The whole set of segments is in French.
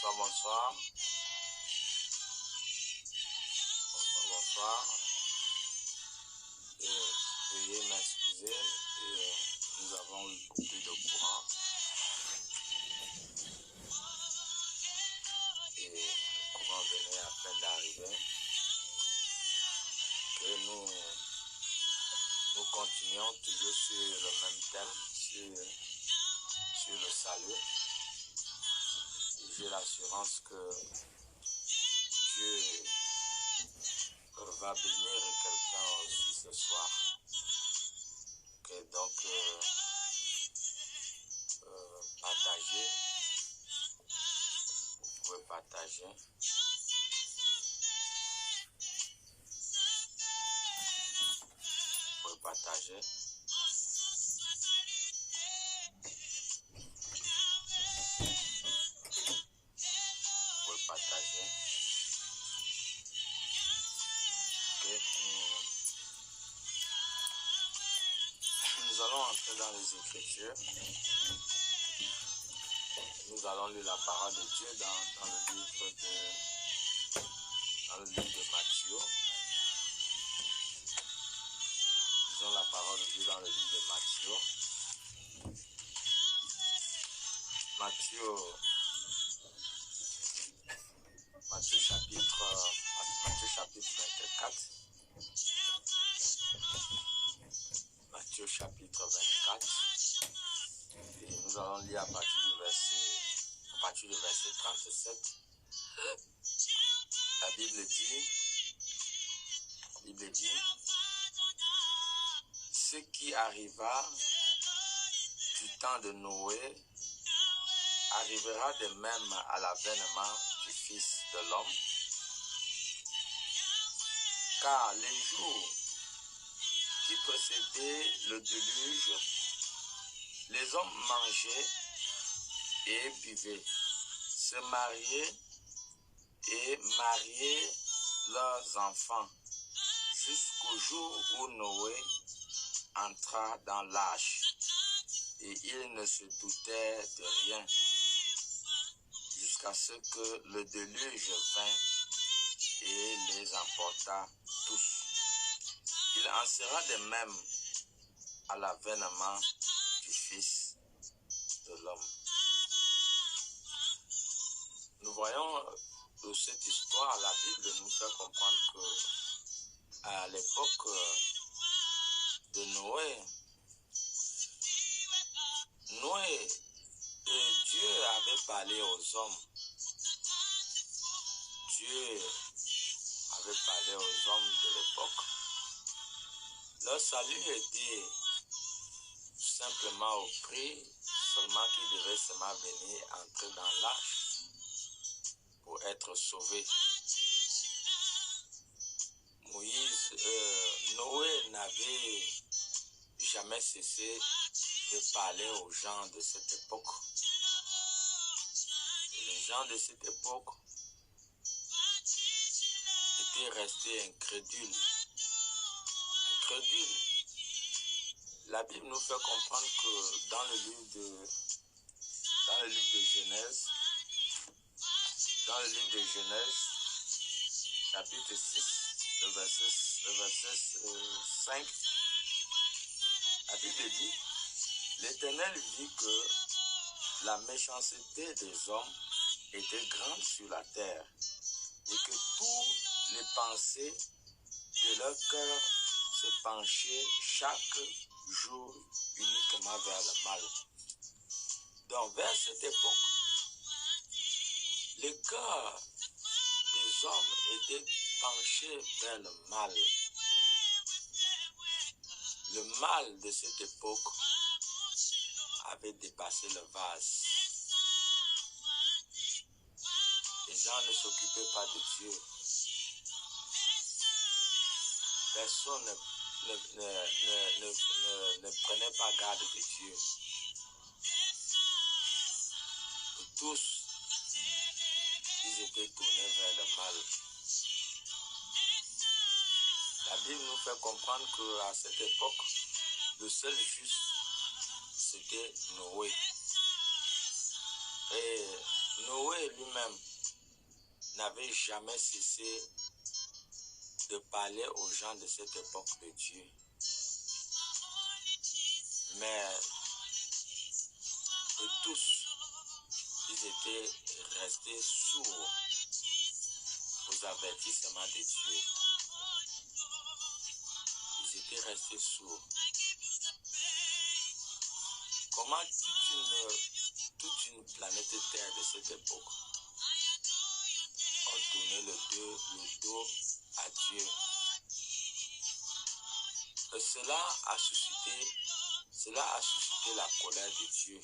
Bonsoir, bonsoir. Bonsoir, bonsoir. Veuillez m'excuser. Nous avons eu coupé de courant. Et le courant venait à peine d'arriver. Que nous continuons toujours sur le même thème, sur le salut. J'ai l'assurance que Dieu va bénir quelqu'un aussi ce soir. Okay, donc, partagez. Vous pouvez partager. Vous pouvez partager. Vous pouvez partager. Okay. Nous allons entrer dans les Écritures. Nous allons lire la parole de Dieu dans le livre de Matthieu. Lisons la parole de Dieu dans le livre de Matthieu. Matthieu chapitre 24. Matthieu chapitre 24. Et nous allons lire à partir du verset 37. La Bible dit, ce qui arriva du temps de Noé arrivera de même à l'avènement du Fils de l'homme. Car les jours qui précédaient le déluge, les hommes mangeaient et buvaient, se mariaient et mariaient leurs enfants, jusqu'au jour où Noé entra dans l'arche, et ils ne se doutaient de rien, jusqu'à ce que le déluge vint et les emporta tous. Il en sera de même à l'avènement du Fils de l'homme. Nous voyons de cette histoire, la Bible nous fait comprendre que à l'époque de Noé, Dieu avait parlé aux hommes. Dieu avait parlé aux hommes de l'époque. Leur salut était simplement au prix, seulement qu'ils devaient seulement venir entrer dans l'arche pour être sauvés. Noé n'avait jamais cessé de parler aux gens de cette époque. Et les gens de cette époque étaient restés incrédules. La Bible nous fait comprendre que dans le livre de Genèse, chapitre 6, le verset 5, la Bible dit, l'Éternel vit que la méchanceté des hommes était grande sur la terre et que toutes les pensées de leur cœur se penchaient chaque jour uniquement vers le mal. Donc vers cette époque, le cœur des hommes était penché vers le mal. Le mal de cette époque avait dépassé le vase. Les gens ne s'occupaient pas de Dieu. Personne ne prenait pas garde de Dieu. Et tous, ils étaient tournés vers le mal. La Bible nous fait comprendre qu'à cette époque, le seul juste, c'était Noé. Et Noé lui-même n'avait jamais cessé de parler aux gens de cette époque de Dieu. Mais eux tous, ils étaient restés sourds aux avertissements de Dieu. Ils étaient restés sourds. Comment toute une planète Terre de cette époque ont tourné le dos à Dieu. Et cela a suscité la colère de Dieu.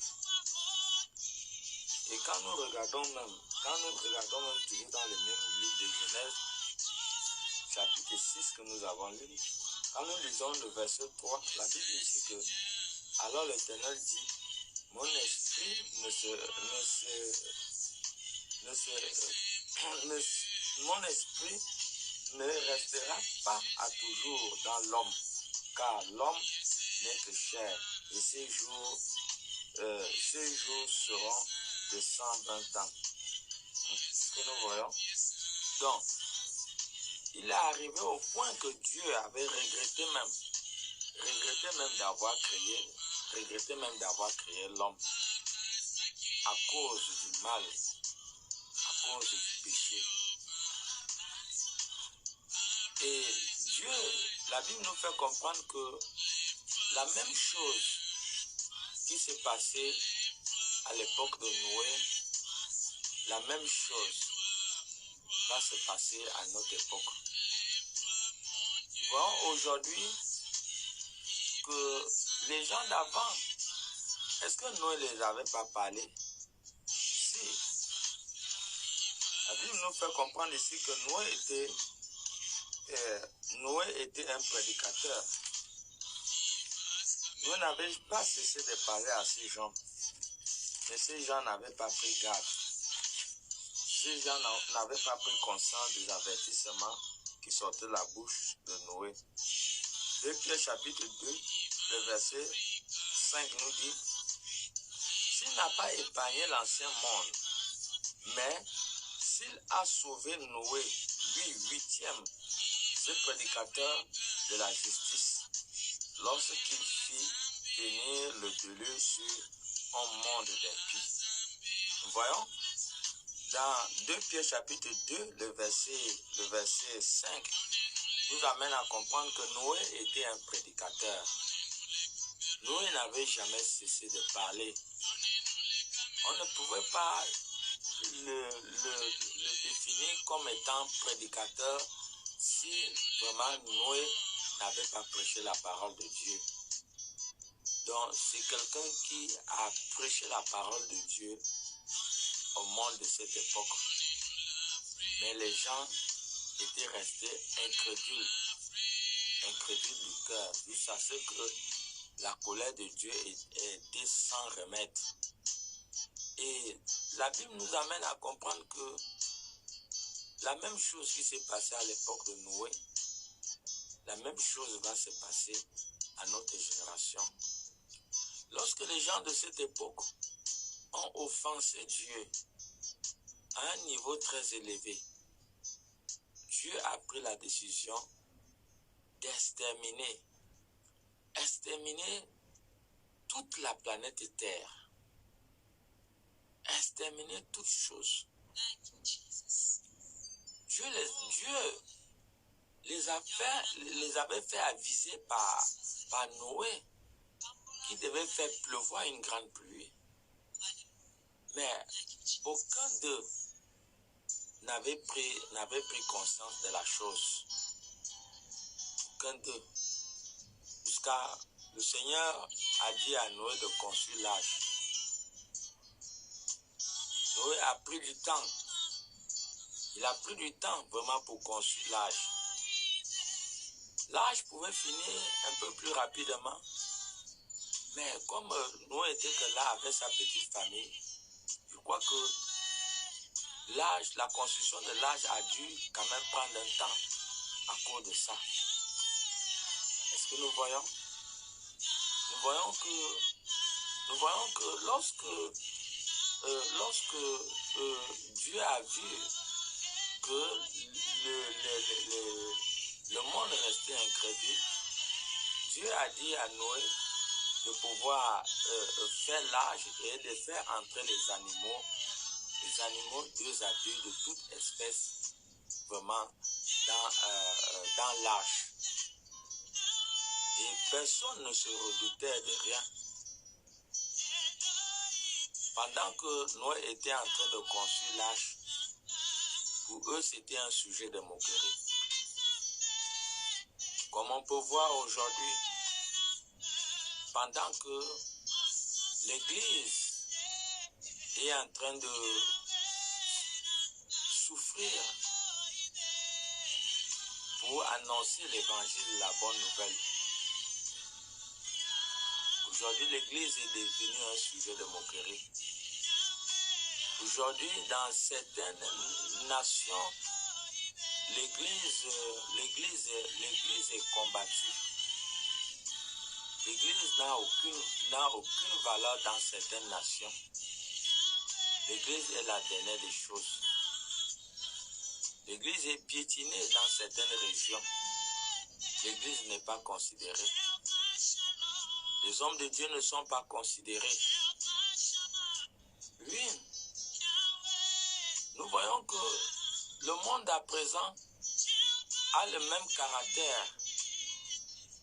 Et quand nous regardons même toujours dans le même livre de Genèse, chapitre 6 que nous avons lu, quand nous lisons le verset 3, la Bible dit que alors l'Éternel dit, mon esprit mon esprit ne restera pas à toujours dans l'homme, car l'homme n'est que chair, et ses jours seront de 120 ans. Ce que nous voyons. Donc, il est arrivé au point que Dieu avait regretté même d'avoir créé l'homme à cause du mal, à cause du péché. Et Dieu, la Bible nous fait comprendre que la même chose qui s'est passée à l'époque de Noé, la même chose va se passer à notre époque. Bon, aujourd'hui, que les gens d'avant, est-ce que Noé ne les avait pas parlé? Si. La Bible nous fait comprendre ici que Noé était un prédicateur. Noé n'avait pas cessé de parler à ces gens. Mais ces gens n'avaient pas pris garde. Ces gens n'avaient pas pris conscience des avertissements qui sortaient de la bouche de Noé. 2 Pierre chapitre 2, le verset 5 nous dit, s'il n'a pas épargné l'ancien monde, mais s'il a sauvé Noé, lui, huitième, ce prédicateur de la justice, lorsqu'il fit venir le déluge sur un monde d'impies. Nous voyons, dans 2 Pierre chapitre 2, le verset 5, nous amène à comprendre que Noé était un prédicateur. Noé n'avait jamais cessé de parler. On ne pouvait pas le définir comme étant prédicateur si vraiment Noé n'avait pas prêché la parole de Dieu. Donc c'est quelqu'un qui a prêché la parole de Dieu au monde de cette époque. Mais les gens étaient restés incrédules du cœur, jusqu'à ce que la colère de Dieu était sans remède. Et la Bible nous amène à comprendre que la même chose qui s'est passée à l'époque de Noé, la même chose va se passer à notre génération. Lorsque les gens de cette époque ont offensé Dieu à un niveau très élevé, Dieu a pris la décision d'exterminer toute la planète Terre, exterminer toute chose. Dieu les avait fait aviser par Noé qui devait faire pleuvoir une grande pluie. Mais aucun d'eux n'avait pris conscience de la chose. Aucun d'eux. Jusqu'à le Seigneur a dit à Noé de construire l'arche. Noé a pris du temps. Il a pris du temps vraiment pour construire l'arche. L'arche pouvait finir un peu plus rapidement. Mais comme Noé était que là avec sa petite famille, je crois que la construction de l'arche a dû quand même prendre un temps à cause de ça. Est-ce que nous voyons? Nous voyons que lorsque lorsque Dieu a vu que le monde restait incrédule, Dieu a dit à Noé de pouvoir faire l'âge et de faire entrer les animaux 2 à 2 de toute espèce, vraiment dans l'arche. Et personne ne se redoutait de rien. Pendant que Noé était en train de construire l'arche, pour eux c'était un sujet de moquerie. Comme on peut voir aujourd'hui, pendant que l'Église est en train de souffrir pour annoncer l'évangile, la bonne nouvelle. Aujourd'hui, l'Église est devenue un sujet de moquerie. Aujourd'hui, dans certaines nations, l'Église est combattue. L'Église n'a aucune valeur dans certaines nations. L'Église est la dernière des choses. L'Église est piétinée dans certaines régions. L'Église n'est pas considérée. Les hommes de Dieu ne sont pas considérés. Oui, nous voyons que le monde à présent a le même caractère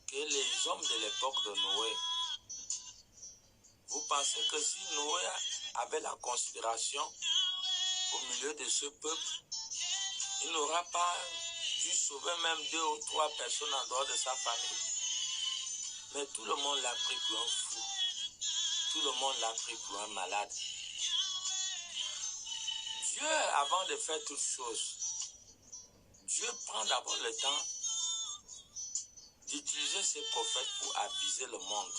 que les hommes de l'époque de Noé. Vous pensez que si Noé avait la considération au milieu de ce peuple, il n'aura pas dû sauver même 2 ou 3 personnes en dehors de sa famille? Mais tout le monde l'a pris pour un fou. Tout le monde l'a pris pour un malade. Dieu, avant de faire toutes choses, Dieu prend d'abord le temps d'utiliser ses prophètes pour aviser le monde.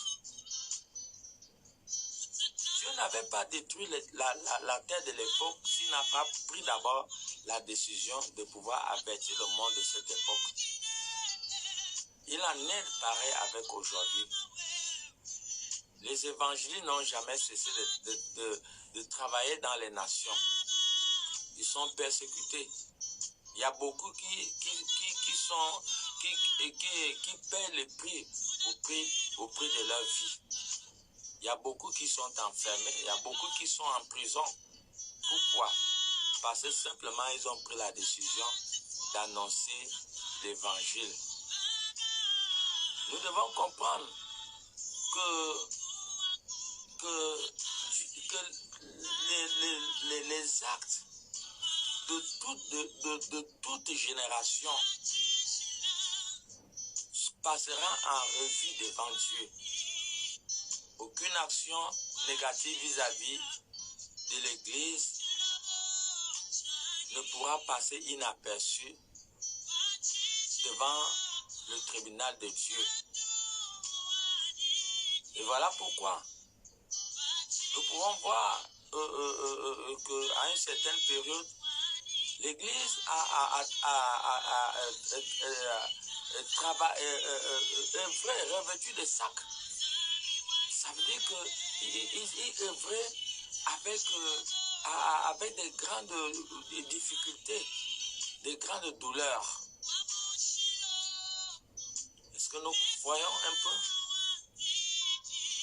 Dieu n'avait pas détruit la terre de l'époque s'il n'a pas pris d'abord la décision de pouvoir avertir le monde de cette époque. Il en est pareil avec aujourd'hui. Les évangélistes n'ont jamais cessé de travailler dans les nations. Ils sont persécutés. Il y a beaucoup qui paient le prix au prix de leur vie. Il y a beaucoup qui sont enfermés. Il y a beaucoup qui sont en prison. Pourquoi? Parce que simplement ils ont pris la décision d'annoncer l'évangile. Nous devons comprendre que les actes de toute génération passeront en revue devant Dieu. Aucune action négative vis-à-vis de l'Église ne pourra passer inaperçue devant le tribunal de Dieu. Et voilà pourquoi nous pouvons voir qu'à une certaine période, l'Église œuvrait revêtue de sacs. Ça veut dire qu'ils œuvraient avec des grandes difficultés, des grandes douleurs. Est-ce que nous voyons un peu?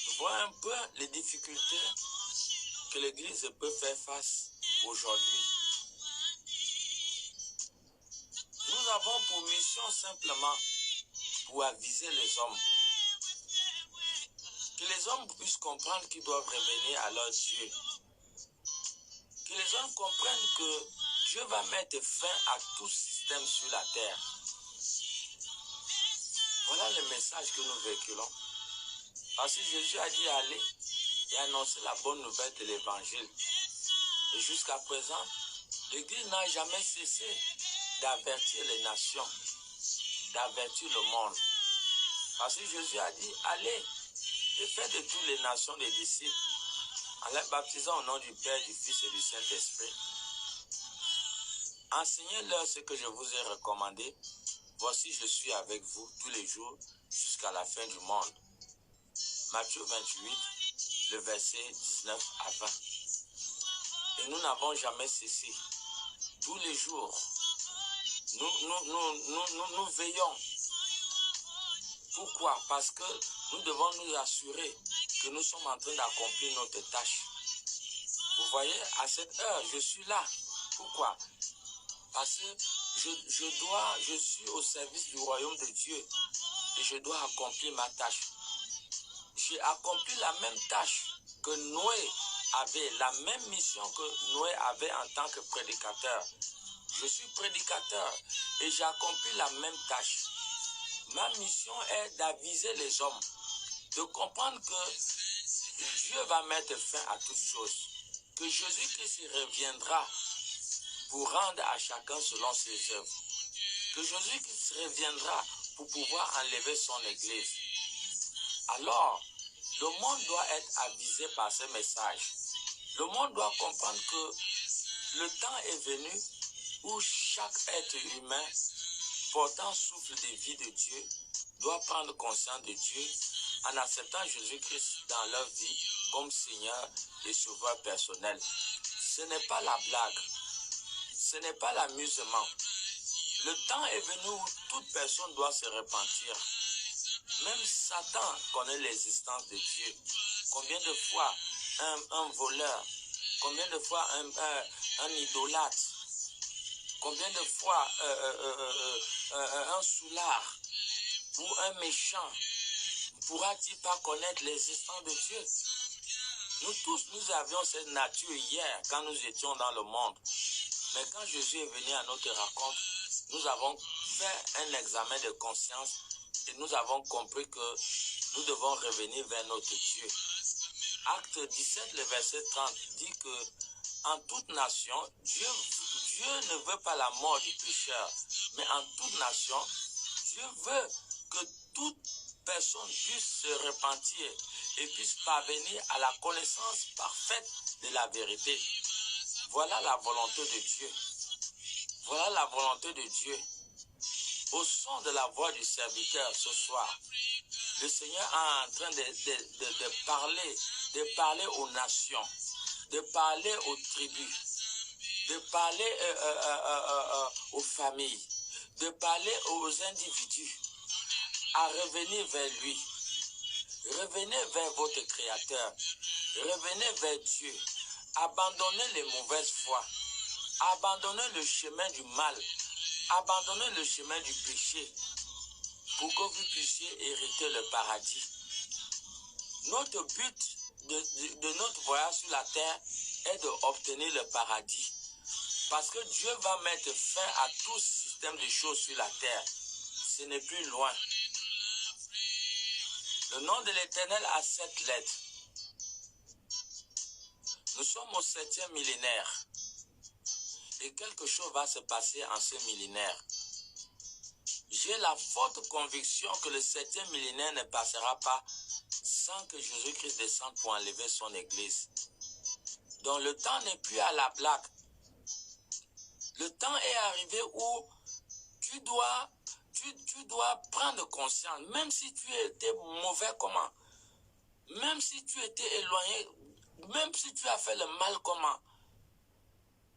Nous voyons un peu les difficultés que l'Église peut faire face aujourd'hui. Nous avons pour mission simplement pour aviser les hommes. Que les hommes puissent comprendre qu'ils doivent revenir à leur Dieu. Que les hommes comprennent que Dieu va mettre fin à tout système sur la terre. Voilà le message que nous véhiculons. Parce que Jésus a dit aller et annoncer la bonne nouvelle de l'évangile. Et jusqu'à présent, l'Église n'a jamais cessé d'avertir les nations, d'avertir le monde. Parce que Jésus a dit, allez et faites de toutes les nations des disciples, en les baptisant au nom du Père, du Fils et du Saint-Esprit. Enseignez-leur ce que je vous ai recommandé. Voici, je suis avec vous tous les jours jusqu'à la fin du monde. Matthieu 28, le verset 19 à 20. Et nous n'avons jamais cessé. Tous les jours, nous veillons. Pourquoi? Parce que nous devons nous assurer que nous sommes en train d'accomplir notre tâche. Vous voyez, à cette heure, je suis là. Pourquoi? Parce que je suis au service du royaume de Dieu et je dois accomplir ma tâche. J'ai accompli la même tâche que Noé avait, la même mission que Noé avait en tant que prédicateur. Je suis prédicateur et j'ai accompli la même tâche. Ma mission est d'aviser les hommes, de comprendre que Dieu va mettre fin à toutes choses, que Jésus-Christ reviendra pour rendre à chacun selon ses œuvres, que Jésus-Christ reviendra pour pouvoir enlever son Église. Alors, le monde doit être avisé par ce message. Le monde doit comprendre que le temps est venu où chaque être humain portant souffle de vie de Dieu doit prendre conscience de Dieu en acceptant Jésus-Christ dans leur vie comme Seigneur et Sauveur personnel. Ce n'est pas la blague, ce n'est pas l'amusement. Le temps est venu où toute personne doit se repentir. Même Satan connaît l'existence de Dieu. Combien de fois un voleur, combien de fois un idolâtre, combien de fois un soulard ou un méchant pourra-t-il pas connaître l'existence de Dieu? Nous tous, nous avions cette nature hier quand nous étions dans le monde. Mais quand Jésus est venu à notre rencontre, nous avons fait un examen de conscience et nous avons compris que nous devons revenir vers notre Dieu. Acte 17, le verset 30 dit que en toute nation, Dieu ne veut pas la mort du pécheur, mais en toute nation, Dieu veut que toute personne puisse se repentir et puisse parvenir à la connaissance parfaite de la vérité. Voilà la volonté de Dieu. Voilà la volonté de Dieu. Au son de la voix du serviteur ce soir, le Seigneur est en train de parler aux nations, de parler aux tribus, de parler aux familles, de parler aux individus, à revenir vers lui. Revenez vers votre Créateur, revenez vers Dieu, abandonnez les mauvaises voies, abandonnez le chemin du mal, abandonnez le chemin du péché, pour que vous puissiez hériter le paradis. Notre but de notre voyage sur la terre est d'obtenir le paradis. Parce que Dieu va mettre fin à tout système de choses sur la terre. Ce n'est plus loin. Le nom de l'Éternel a 7 lettres. Nous sommes au 7e millénaire. Et quelque chose va se passer en ce millénaire. J'ai la forte conviction que le 7e millénaire ne passera pas sans que Jésus-Christ descende pour enlever son Église. Donc le temps n'est plus à la blague. Le temps est arrivé où tu dois prendre conscience, même si tu étais mauvais comment, même si tu étais éloigné, même si tu as fait le mal comment.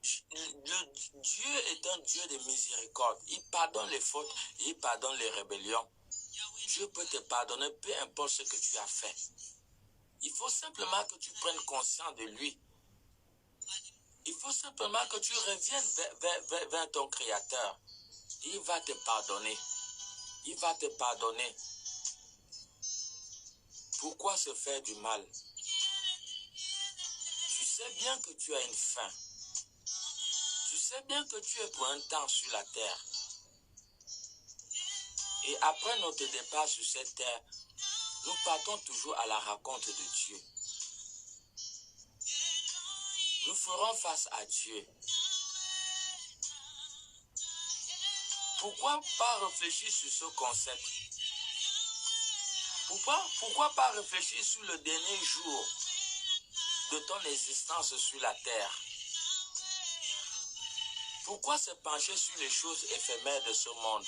Dieu est un Dieu de miséricorde. Il pardonne les fautes, il pardonne les rébellions. Dieu peut te pardonner, peu importe ce que tu as fait. Il faut simplement que tu prennes conscience de lui. Il faut simplement que tu reviennes vers ton Créateur. Il va te pardonner. Il va te pardonner. Pourquoi se faire du mal? Tu sais bien que tu as une fin. Tu sais bien que tu es pour un temps sur la terre. Et après notre départ sur cette terre, nous partons toujours à la rencontre de Dieu. Nous ferons face à Dieu. Pourquoi pas réfléchir sur ce concept? Pourquoi pas réfléchir sur le dernier jour de ton existence sur la terre? Pourquoi se pencher sur les choses éphémères de ce monde?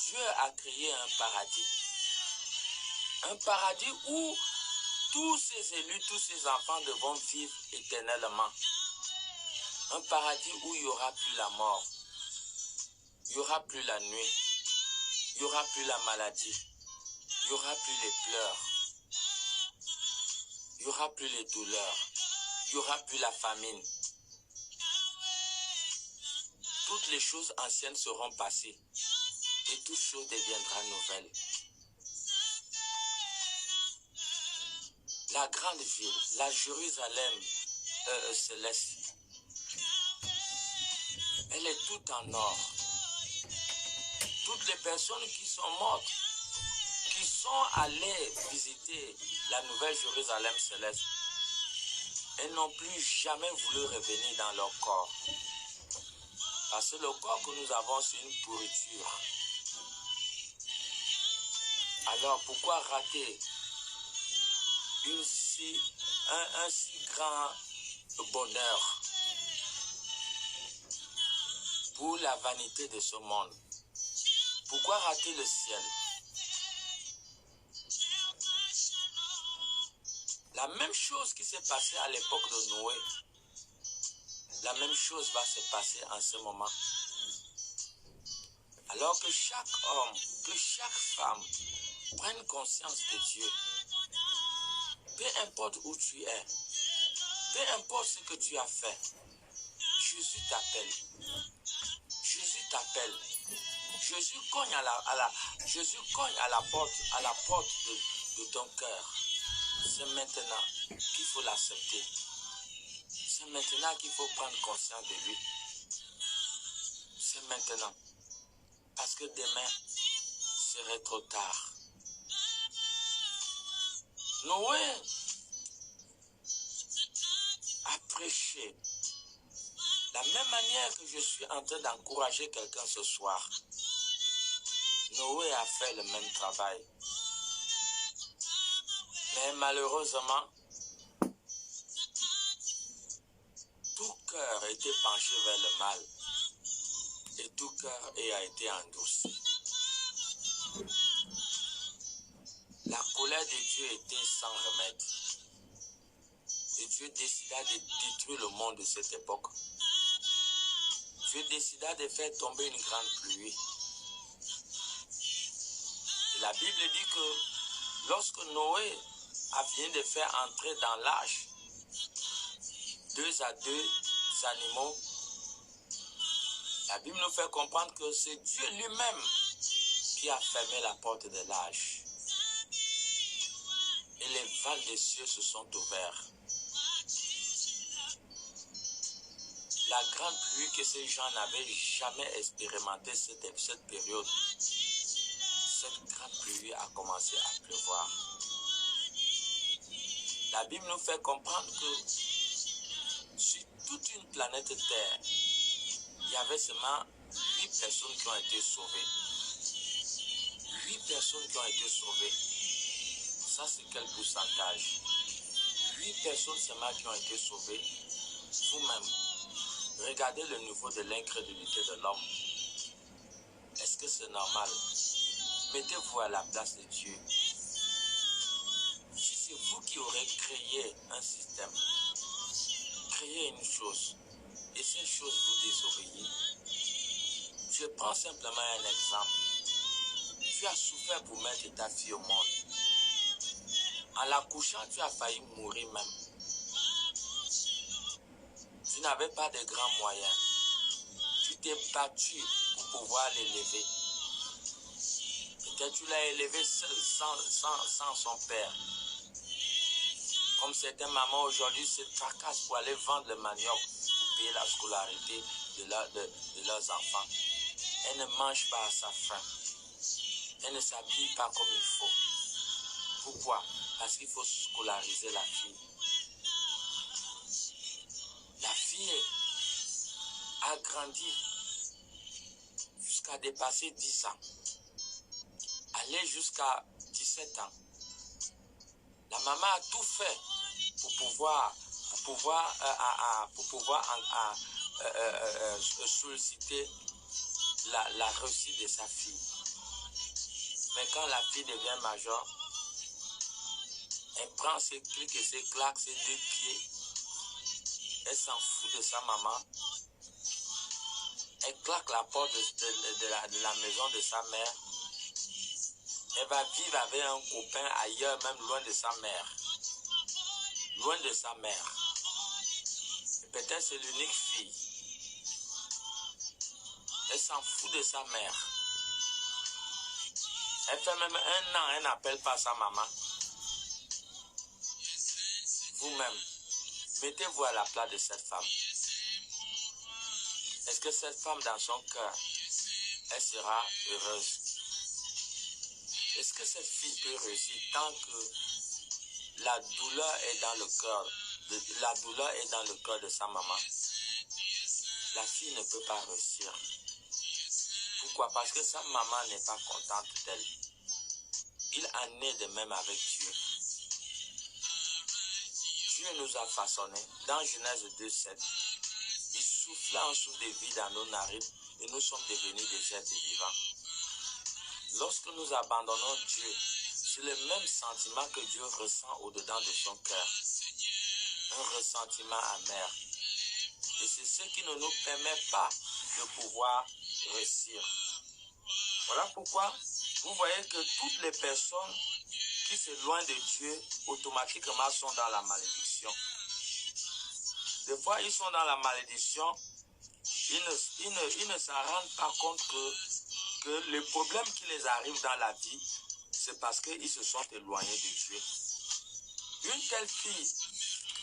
Dieu a créé un paradis. Un paradis où tous ces élus, tous ces enfants devront vivre éternellement. Un paradis où il n'y aura plus la mort, il n'y aura plus la nuit, il n'y aura plus la maladie, il n'y aura plus les pleurs, il n'y aura plus les douleurs, il n'y aura plus la famine. Toutes les choses anciennes seront passées et toute chose deviendra nouvelle. La grande ville, la Jérusalem céleste, elle est toute en or. Toutes les personnes qui sont mortes, qui sont allées visiter la nouvelle Jérusalem céleste, elles n'ont plus jamais voulu revenir dans leur corps. Parce que le corps que nous avons, c'est une pourriture. Alors pourquoi rater un si grand bonheur pour la vanité de ce monde? Pourquoi rater le ciel? La même chose qui s'est passée à l'époque de Noé, la même chose va se passer en ce moment. Alors que chaque homme, que chaque femme prenne conscience de Dieu, peu importe où tu es, peu importe ce que tu as fait, Jésus t'appelle. Jésus t'appelle. Jésus cogne Jésus cogne à la porte de ton cœur. C'est maintenant qu'il faut l'accepter. C'est maintenant qu'il faut prendre conscience de lui. C'est maintenant. Parce que demain serait trop tard. Noé a prêché. La même manière que je suis en train d'encourager quelqu'un ce soir, Noé a fait le même travail. Mais malheureusement, tout cœur a été penché vers le mal et tout cœur a été endurci. La colère de Dieu était sans remède. Et Dieu décida de détruire le monde de cette époque. Dieu décida de faire tomber une grande pluie. Et la Bible dit que lorsque Noé a fini de faire entrer dans l'arche 2 à 2 animaux, la Bible nous fait comprendre que c'est Dieu lui-même qui a fermé la porte de l'arche. Et les valves des cieux se sont ouverts. La grande pluie que ces gens n'avaient jamais expérimenté cette période, cette grande pluie a commencé à pleuvoir. La Bible nous fait comprendre que sur toute une planète Terre, il y avait seulement 8 personnes qui ont été sauvées. 8 personnes qui ont été sauvées. Ça, c'est quel pourcentage? 8 personnes seulement qui ont été sauvées. Vous-même, regardez le niveau de l'incrédulité de l'homme. Est-ce que c'est normal? Mettez-vous à la place de Dieu. Si c'est vous qui aurez créé un système, créé une chose, et cette chose vous désobéit, je prends simplement un exemple. Tu as souffert pour mettre ta fille au monde. En l'accouchant, tu as failli mourir même. Tu n'avais pas de grands moyens. Tu t'es battu pour pouvoir l'élever. Peut-être tu l'as élevé seul, sans son père. Comme certaines mamans aujourd'hui se tracassent pour aller vendre le manioc pour payer la scolarité de leurs enfants. Elles ne mangent pas à sa faim. Elles ne s'habillent pas comme il faut. Pourquoi? Parce qu'il faut scolariser la fille. La fille a grandi jusqu'à dépasser 10 ans. Aller jusqu'à 17 ans. La maman a tout fait pour pouvoir solliciter la réussite de sa fille. Mais quand la fille devient majeure, Elle prend ses clics et ses claques, ses deux pieds. Elle s'en fout de sa maman. Elle claque la porte de la maison de sa mère. Elle va vivre avec un copain ailleurs, même loin de sa mère. Loin de sa mère. Peut-être c'est l'unique fille. Elle s'en fout de sa mère. Elle fait même 1 an, elle n'appelle pas sa maman. Vous-même, mettez-vous à la place de cette femme. Est-ce que cette femme, dans son cœur, elle sera heureuse? Est-ce que cette fille peut réussir tant que la douleur est dans le cœur, la douleur est dans le cœur de sa maman? La fille ne peut pas réussir. Pourquoi? Parce que sa maman n'est pas contente d'elle. Il en est de même avec Dieu. Dieu nous a façonnés. Dans Genèse 2:7, il souffla un souffle de vie dans nos narines et nous sommes devenus des êtres vivants. Lorsque nous abandonnons Dieu, c'est le même sentiment que Dieu ressent au-dedans de son cœur. Un ressentiment amer. Et c'est ce qui ne nous permet pas de pouvoir réussir. Voilà pourquoi vous voyez que toutes les personnes qui s'éloignent de Dieu, automatiquement sont dans la malédiction. Des fois, ils sont dans la malédiction, ils ne s'en rendent pas compte que les problèmes qui les arrivent dans la vie, c'est parce qu'ils se sont éloignés de Dieu. Une telle fille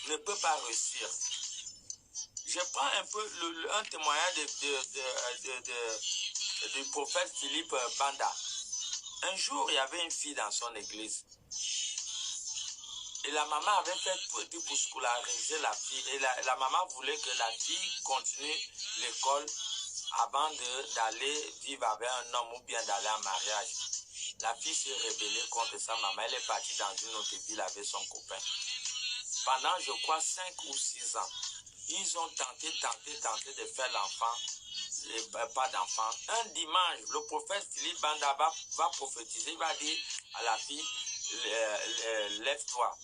ne peut pas réussir. Je prends un peu un témoignage du prophète Philippe Banda. Un jour, il y avait une fille dans son église. Et la maman avait fait tout pour scolariser la fille. Et la maman voulait que la fille continue l'école avant d'aller vivre avec un homme ou bien d'aller en mariage. La fille s'est rébellée contre sa maman. Elle est partie dans une autre ville avec son copain. Pendant, je crois, 5 ou 6 ans, ils ont tenté de faire l'enfant. Pas d'enfant. Un dimanche, le prophète Philippe Banda va prophétiser. Il va dire à la fille, lève-toi.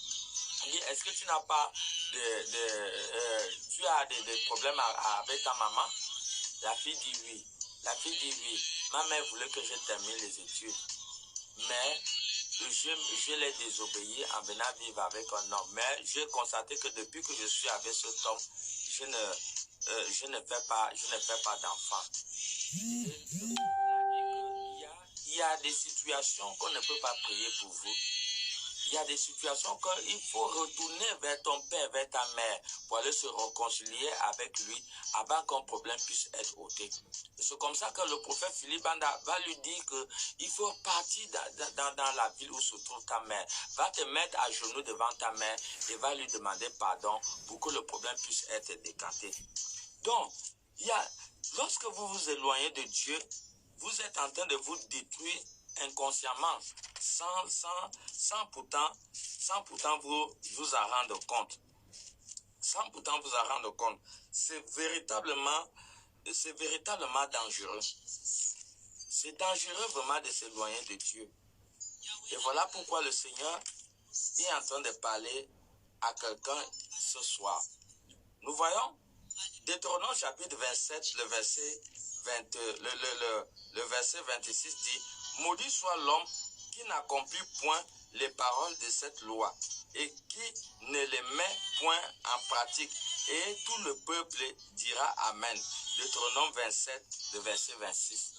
Il dit, est-ce que tu n'as pas tu as des problèmes avec ta maman? La fille dit oui. La fille dit oui. Ma mère voulait que je termine les études. Mais je l'ai désobéi en venant vivre avec un homme. Mais j'ai constaté que depuis que je suis avec cet homme, je ne fais pas d'enfant. Il y a des situations qu'on ne peut pas prier pour vous. Il y a des situations qu'il faut retourner vers ton père, vers ta mère, pour aller se réconcilier avec lui avant qu'un problème puisse être ôté. C'est comme ça que le prophète Philippe Banda va lui dire qu'il faut partir dans la ville où se trouve ta mère. Va te mettre à genoux devant ta mère et va lui demander pardon pour que le problème puisse être décanté. Donc, lorsque vous vous éloignez de Dieu, vous êtes en train de vous détruire inconsciemment, sans pourtant vous en rendre compte. Sans pourtant vous en rendre compte. C'est véritablement dangereux. C'est dangereux vraiment de s'éloigner de Dieu. Et voilà pourquoi le Seigneur est en train de parler à quelqu'un ce soir. Nous voyons Deutéronome chapitre 27, le verset 26 dit, maudit soit l'homme qui n'accomplit point les paroles de cette loi et qui ne les met point en pratique. Et tout le peuple dira Amen. Deutéronome 27, le verset 26.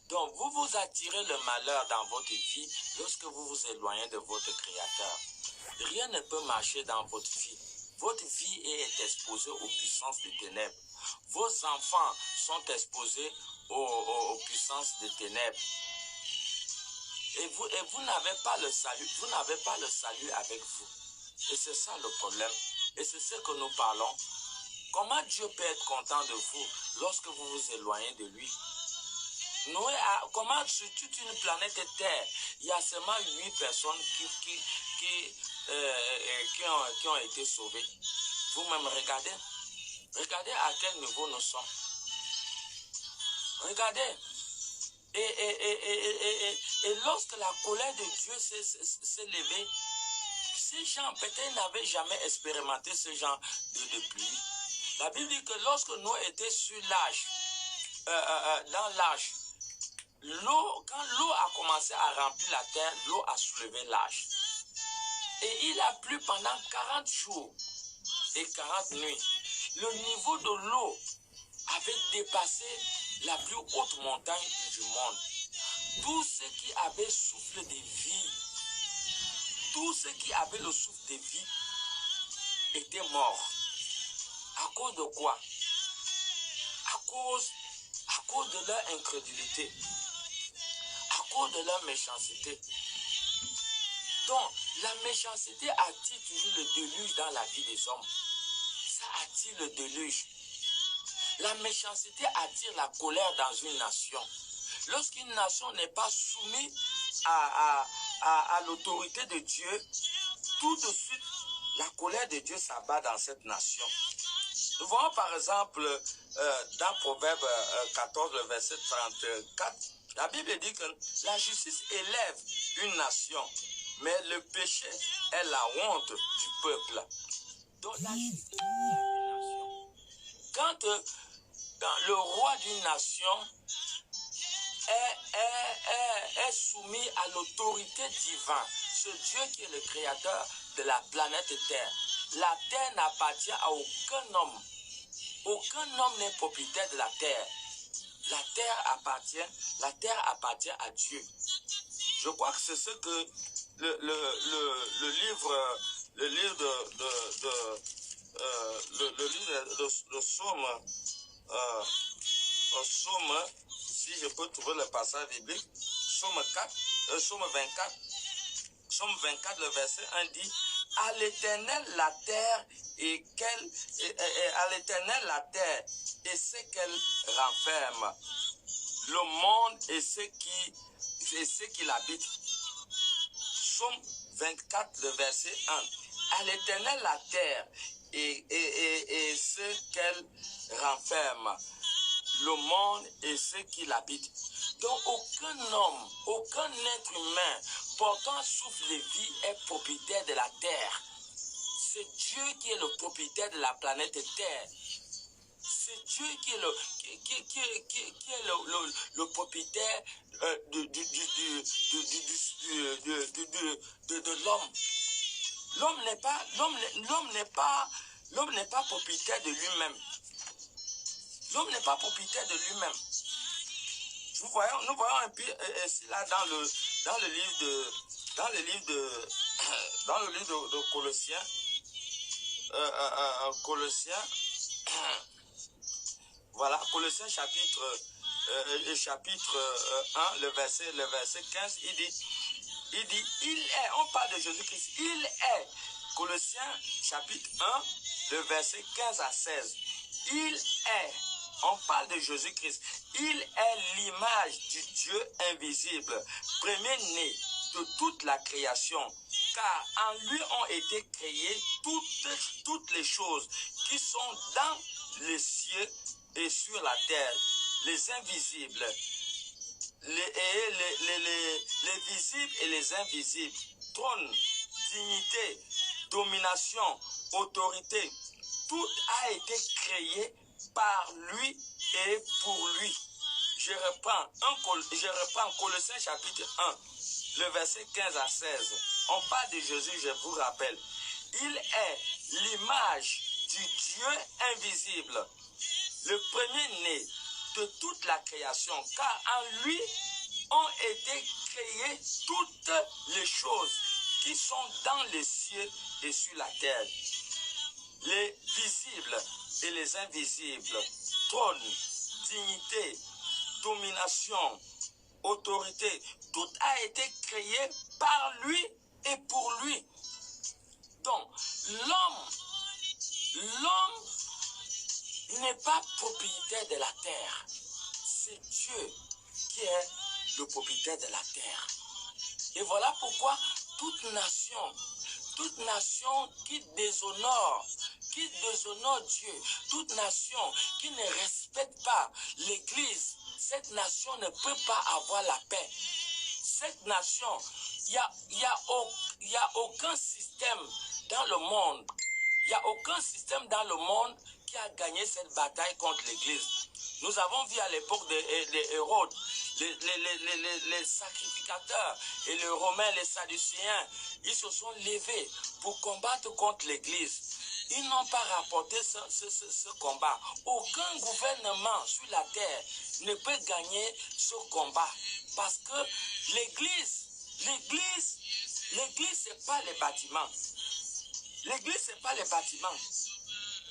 Donc, vous vous attirez le malheur dans votre vie lorsque vous vous éloignez de votre Créateur. Rien ne peut marcher dans votre vie. Votre vie est exposée aux puissances des ténèbres. Vos enfants sont exposés aux puissances des ténèbres. Et vous n'avez pas le salut. Vous n'avez pas le salut avec vous. Et c'est ça le problème. Et c'est ce que nous parlons. Comment Dieu peut être content de vous lorsque vous vous éloignez de lui? Noé comment sur toute une planète Terre, il y a seulement 8 personnes qui ont été sauvées. Vous-même regardez. Regardez à quel niveau nous sommes. Regardez. Et lorsque la colère de Dieu s'est levée, ces gens, peut-être, n'avaient jamais expérimenté ce genre de pluie. La Bible dit que lorsque Noé était sur l'âge, dans l'âge, quand l'eau a commencé à remplir la terre, l'eau a soulevé l'âge. Et il a plu pendant 40 jours et 40 nuits. Le niveau de l'eau avait dépassé la plus haute montagne du monde. Tous ceux qui avaient souffle de vie, tous ceux qui avaient le souffle de vie étaient morts. À cause de quoi? À cause de leur incrédulité, à cause de leur méchanceté. Donc, la méchanceté attire toujours le déluge dans la vie des hommes. Ça attire le déluge. La méchanceté attire la colère dans une nation. Lorsqu'une nation n'est pas soumise à l'autorité de Dieu, tout de suite, la colère de Dieu s'abat dans cette nation. Nous voyons par exemple dans Proverbe 14, le verset 34, la Bible dit que la justice élève une nation, mais le péché est la honte du peuple. Donc la justice élève une nation. Quand le roi d'une nation est soumis à l'autorité divine, ce Dieu qui est le créateur de la planète Terre, la terre n'appartient à aucun homme. Aucun homme n'est propriétaire de la terre. La terre appartient à Dieu. Je crois que c'est ce que le livre de Somme, si je peux trouver le passage biblique, Somme 24, le verset 1 dit: à l'Éternel la terre et à l'Éternel la terre et ce qu'elle renferme, le monde et ceux qui l'habitent. Somme 24, le verset 1. À l'Éternel la terre et ce qu'elle renferme, le monde et ceux qui l'habitent. Donc aucun homme, aucun être humain portant souffle de vie est propriétaire de la terre. C'est Dieu qui est le propriétaire de la planète Terre. C'est Dieu qui est le propriétaire de l'homme. L'homme n'est pas propriétaire de lui-même. L'homme n'est pas propriétaire de lui-même. Nous voyons un peu ici là dans le livre de Colossiens. Voilà, Colossiens chapitre 1, le verset 15, il dit, il est, on parle de Jésus-Christ, il est, Colossiens chapitre 1, le verset 15 à 16, il est, on parle de Jésus-Christ, il est l'image du Dieu invisible, premier-né de toute la création, car en lui ont été créées toutes les choses qui sont dans les cieux et sur la terre, les invisibles, les visibles et les invisibles, trône, dignité, domination, autorité, tout a été créé par lui et pour lui. Je reprends Colossiens chapitre 1, le verset 15 à 16. On parle de Jésus, je vous rappelle. Il est l'image du Dieu invisible, le premier-né de toute la création, car en lui ont été créées toutes les choses qui sont dans les cieux et sur la terre, les visibles et les invisibles, trône, dignité, domination, autorité, tout a été créé par lui et pour lui. Donc, l'homme n'est pas propriétaire de la terre. C'est Dieu qui est le propriétaire de la terre. Et voilà pourquoi toute nation qui déshonore Dieu, toute nation qui ne respecte pas l'Église, cette nation ne peut pas avoir la paix. Cette nation il y a aucun système dans le monde. Il n'y a aucun système dans le monde qui a gagné cette bataille contre l'Église. Nous avons vu à l'époque des Hérodes, les sacrificateurs et les Romains, les Sadducéens, ils se sont levés pour combattre contre l'Église. Ils n'ont pas rapporté ce combat. Aucun gouvernement sur la terre ne peut gagner ce combat. Parce que l'Église, c'est pas les bâtiments. L'église, c'est pas les bâtiments.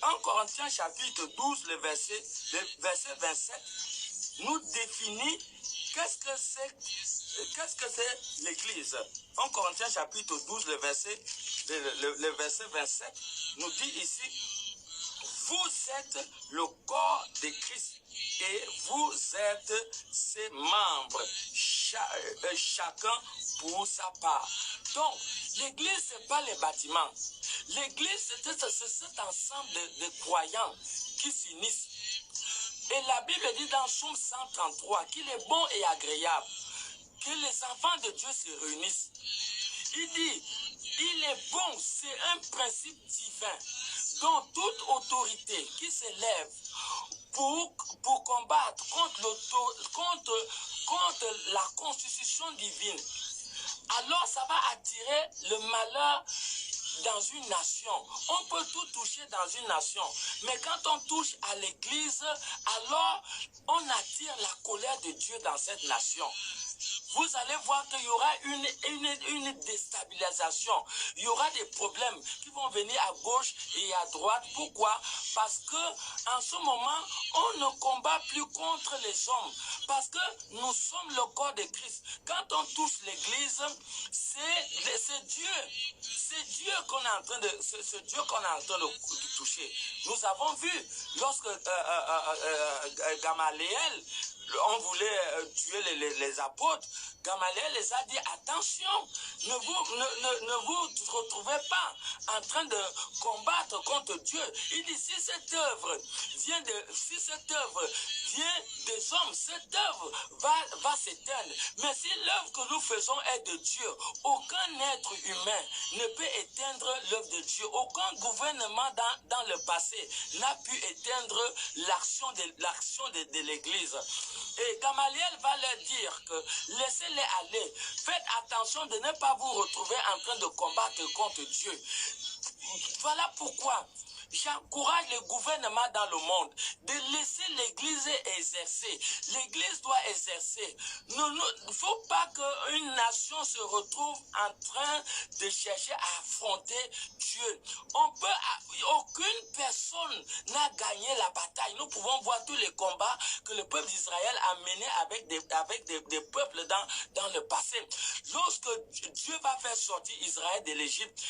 En Corinthiens chapitre 12, le verset 27, nous définit qu'est-ce que c'est l'église. En Corinthiens chapitre 12, le verset 27, nous dit ici, vous êtes le corps de Christ et vous êtes ses membres, chacun pour sa part. Donc, l'église, ce n'est pas les bâtiments. L'église, c'est cet ensemble de croyants qui s'unissent. Et la Bible dit dans Psaume 133 qu'il est bon et agréable que les enfants de Dieu se réunissent. Il dit, il est bon, c'est un principe divin dont toute autorité qui s'élève pour combattre contre la constitution divine, alors ça va attirer le malheur dans une nation. On peut tout toucher dans une nation, mais quand on touche à l'église, alors on attire la colère de Dieu dans cette nation. Vous allez voir qu'il y aura une déstabilisation. Il y aura des problèmes qui vont venir à gauche et à droite. Pourquoi? Parce que en ce moment, on ne combat plus contre les hommes. Parce que nous sommes le corps de Christ. Quand on touche l'église, c'est Dieu. C'est Dieu qu'on est en train de toucher. Nous avons vu lorsque Gamaliel, on voulait tuer les apôtres, Gamaliel les a dit, attention, ne vous retrouvez pas en train de combattre contre Dieu. Il dit, si cette œuvre vient des hommes, cette œuvre va s'éteindre. Mais si l'œuvre que nous faisons est de Dieu, aucun être humain ne peut éteindre l'œuvre de Dieu. Aucun gouvernement dans le passé n'a pu éteindre l'action de l'Église. Et Gamaliel va leur dire que laissez-les aller. Faites attention de ne pas vous retrouver en train de combattre contre Dieu. Voilà pourquoi j'encourage le gouvernement dans le monde de laisser l'Église exercer. L'Église doit exercer. Il ne faut pas qu'une nation se retrouve en train de chercher à affronter Dieu. Aucune personne n'a gagné la bataille. Nous pouvons voir tous les combats que le peuple d'Israël a menés avec des peuples dans le passé. Lorsque Dieu va faire sortir Israël de l'Égypte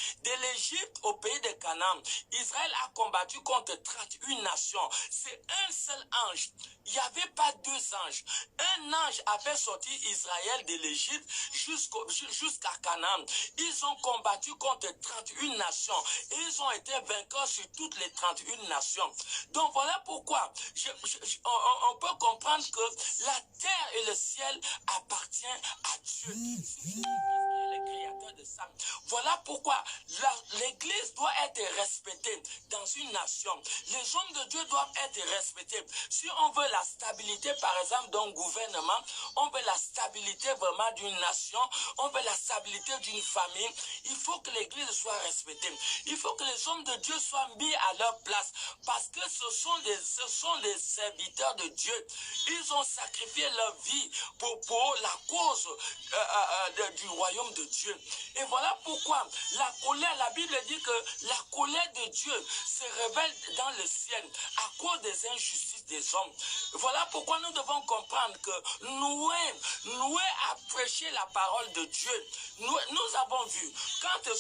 au pays de Canaan, Israël a combattu contre 31 nations. C'est un seul ange. Il n'y avait pas deux anges. Un ange a fait sortir Israël de l'Égypte jusqu'à Canaan. Ils ont combattu contre 31 nations. Et ils ont été vainqueurs sur toutes les 31 nations. Donc voilà pourquoi on peut comprendre que la terre et le ciel appartiennent à Dieu. De ça. Voilà pourquoi l'Église doit être respectée dans une nation. Les hommes de Dieu doivent être respectés. Si on veut la stabilité, par exemple, d'un gouvernement, on veut la stabilité vraiment d'une nation, on veut la stabilité d'une famille, il faut que l'Église soit respectée. Il faut que les hommes de Dieu soient mis à leur place, parce que ce sont des serviteurs de Dieu. Ils ont sacrifié leur vie pour la cause du royaume de Dieu. Et voilà pourquoi la Bible dit que la colère de Dieu se révèle dans le ciel à cause des injustices des hommes. Voilà pourquoi nous devons comprendre que Noé a prêché la parole de Dieu. Nous avons vu, quand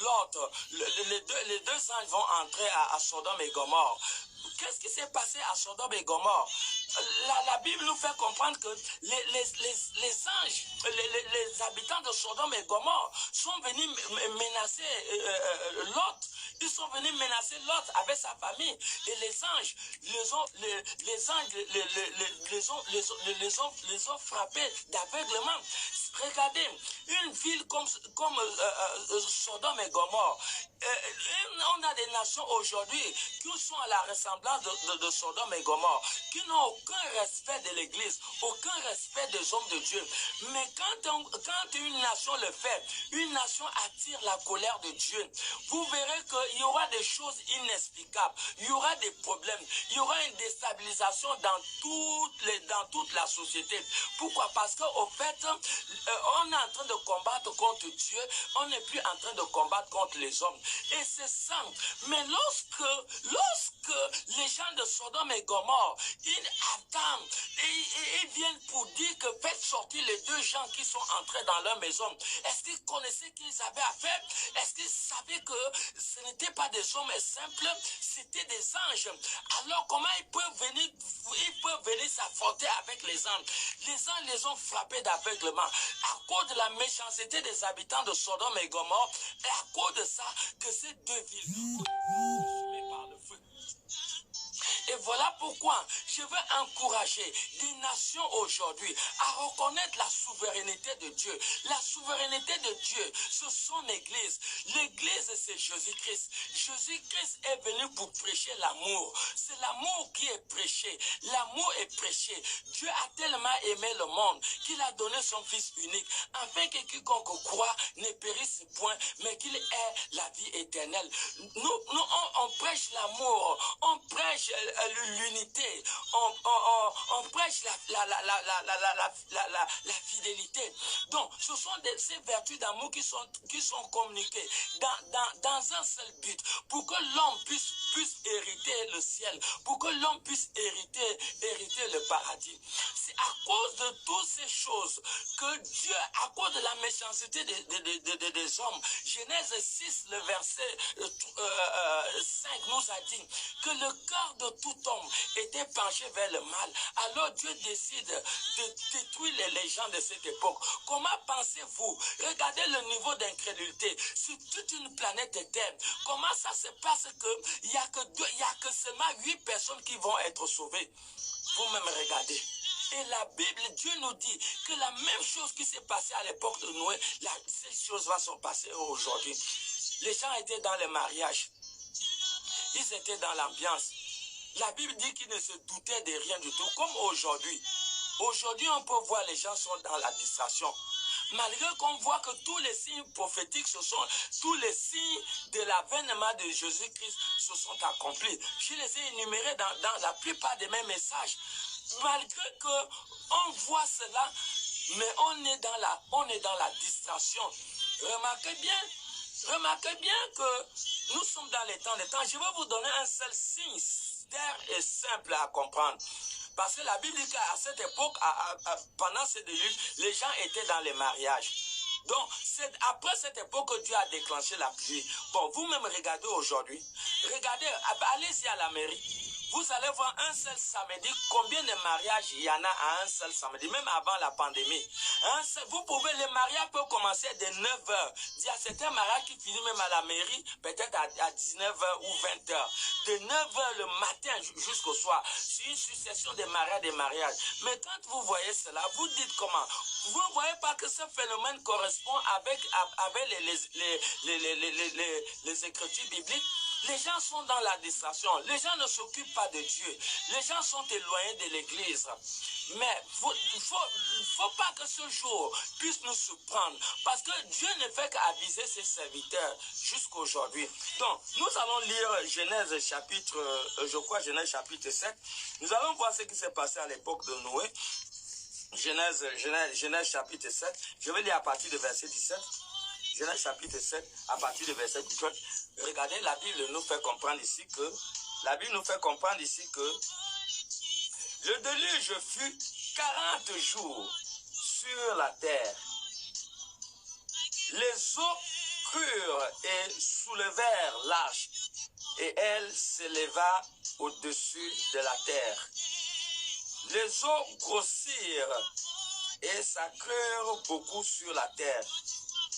l'autre, les deux anges vont entrer à Sodome et Gomorrhe. Qu'est-ce qui s'est passé à Sodome et Gomorre? la Bible nous fait comprendre que les anges, les habitants de Sodome et Gomorrhe sont venus menacer Lot. Ils sont venus menacer Lot avec sa famille. Et les anges les ont frappés d'aveuglement. Regardez, une ville comme Sodome et Gomorrhe, on a des nations aujourd'hui qui sont à la ressemblance de Sodome et Gomorrhe, qui n'ont aucun respect de l'Église, aucun respect des hommes de Dieu. Mais quand une nation le fait, une nation attire la colère de Dieu. Vous verrez qu'il y aura des choses inexplicables, il y aura des problèmes, il y aura une déstabilisation dans toute la société. Pourquoi? Parce qu'au fait, on est en train de combattre contre Dieu, on n'est plus en train de combattre contre les hommes. Et c'est ça. Mais lorsque les gens de Sodome et Gomorrhe, ils attendent et ils viennent pour dire que faites sortir les deux gens qui sont entrés dans leur maison. Est-ce qu'ils connaissaient qu'ils avaient à faire? Est-ce qu'ils savaient que ce n'étaient pas des hommes simples, c'était des anges? Alors comment ils peuvent venir s'affronter avec les anges? Les anges les ont frappés d'aveuglement à cause de la méchanceté des habitants de Sodome et Gomorrhe et à cause de ça que ces deux villes sont consumées par le feu. Et voilà pourquoi je veux encourager des nations aujourd'hui à reconnaître la souveraineté de Dieu. La souveraineté de Dieu, c'est son Église. L'Église, c'est Jésus-Christ. Jésus-Christ est venu pour prêcher l'amour. C'est l'amour qui est prêché. L'amour est prêché. Dieu a tellement aimé le monde qu'il a donné son Fils unique, afin que quiconque croit ne périsse point, mais qu'il ait la vie éternelle. On prêche l'amour, on prêche l'unité, on prêche la fidélité. Donc, ce sont ces vertus d'amour qui sont communiquées dans un seul but, pour que l'homme puisse hériter le ciel, pour que l'homme puisse hériter le paradis. C'est à cause de toutes ces choses que Dieu, à cause de la méchanceté des hommes, Genèse 6, le verset 5 nous a dit que le cœur de tout homme était penché vers le mal. Alors Dieu décide de détruire les gens de cette époque. Comment pensez-vous? Regardez le niveau d'incrédulité sur toute une planète Terre. Comment ça se passe qu'il n'y a que seulement 8 personnes qui vont être sauvées? Vous-même regardez. Et la Bible, Dieu nous dit que la même chose qui s'est passée à l'époque de Noé, ces choses vont se passer aujourd'hui. Les gens étaient dans le mariage. Ils étaient dans l'ambiance. La Bible dit qu'ils ne se doutaient de rien du tout, comme aujourd'hui. Aujourd'hui, on peut voir les gens sont dans la distraction. Malgré qu'on voit que tous les signes prophétiques, tous les signes de l'avènement de Jésus-Christ se sont accomplis. Je les ai énumérés dans la plupart de mes messages. Malgré qu'on voit cela, mais on est dans la distraction. Remarquez bien que nous sommes dans les temps. Je vais vous donner un seul signe clair et simple à comprendre. Parce que la Bible dit qu'à cette époque, pendant ces déluge, les gens étaient dans les mariages. Donc, c'est après cette époque que Dieu a déclenché la pluie. Bon, vous-même regardez aujourd'hui. Regardez, allez-y à la mairie. Vous allez voir un seul samedi, combien de mariages il y en a à un seul samedi, même avant la pandémie. Les mariages peuvent commencer dès 9h. Il y a certains mariages qui finissent même à la mairie, peut-être à 19h ou 20h. De 9h le matin jusqu'au soir. C'est une succession de mariages. Mais quand vous voyez cela, vous dites comment? Vous ne voyez pas que ce phénomène correspond avec les écritures bibliques? Les gens sont dans la distraction. Les gens ne s'occupent pas de Dieu. Les gens sont éloignés de l'église. Mais il ne faut pas que ce jour puisse nous surprendre. Parce que Dieu ne fait qu'aviser ses serviteurs jusqu'aujourd'hui. Donc, nous allons lire Genèse chapitre, Genèse chapitre 7. Nous allons voir ce qui s'est passé à l'époque de Noé. Genèse chapitre 7. Je vais lire à partir du verset 17. Genèse chapitre 7, à partir du verset 17. Regardez, la Bible nous fait comprendre ici que le déluge fut 40 jours sur la terre. Les eaux crurent et soulevèrent l'arche, et elle s'éleva au-dessus de la terre. Les eaux grossirent et s'accrurent beaucoup sur la terre,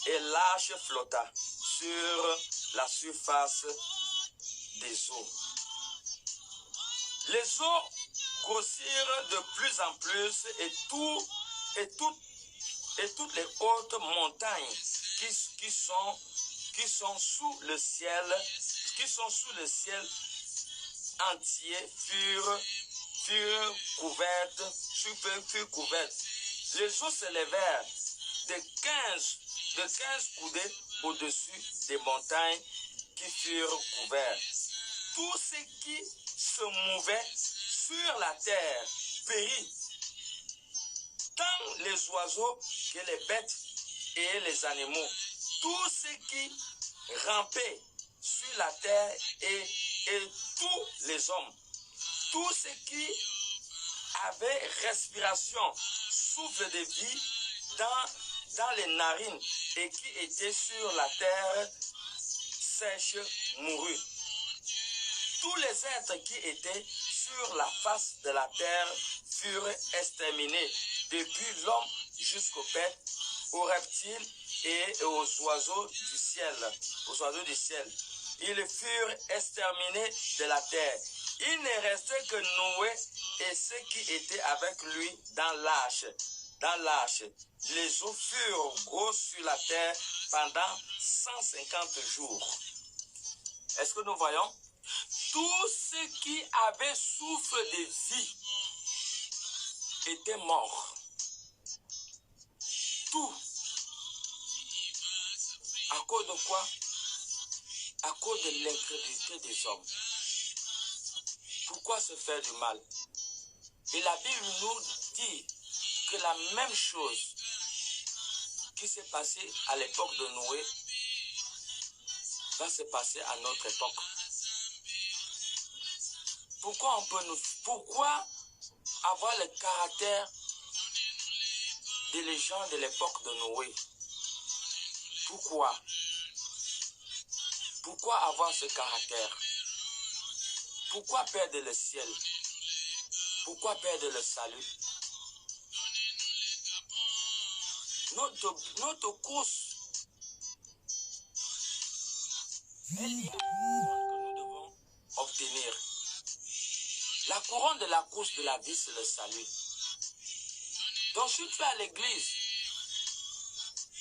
et l'arche flotta sur la surface des eaux. Les eaux grossirent de plus en plus et toutes les hautes montagnes qui sont sous le ciel entier furent couvertes. Les eaux s'élevèrent de 15 coudées au-dessus des montagnes qui furent couvertes. Tout ce qui se mouvait sur la terre périt, tant les oiseaux que les bêtes et les animaux. Tout ce qui rampait sur la terre et tous les hommes. Tout ce qui avait respiration, souffle de vie dans les narines et qui était sur la terre sèche mourut. Tous les êtres qui étaient sur la face de la terre furent exterminés, depuis l'homme jusqu'aux bêtes, aux reptiles et aux oiseaux du ciel. Ils furent exterminés de la terre. Il ne restait que Noé et ceux qui étaient avec lui dans l'arche. Les eaux furent grosses sur la terre pendant 150 jours. Est-ce que nous voyons? Tous ceux qui avaient souffle de vie étaient morts. Tout. À cause de quoi? À cause de l'incrédulité des hommes. Pourquoi se faire du mal? Et la Bible nous dit que la même chose qui s'est passée à l'époque de Noé va se passer à notre époque. Pourquoi avoir le caractère des gens de l'époque de Noé? Pourquoi avoir ce caractère? Pourquoi perdre le ciel? Pourquoi perdre le salut? Notre course est liée à la couronne que nous devons obtenir. La couronne de la course de la vie, c'est le salut. Donc si tu es à l'église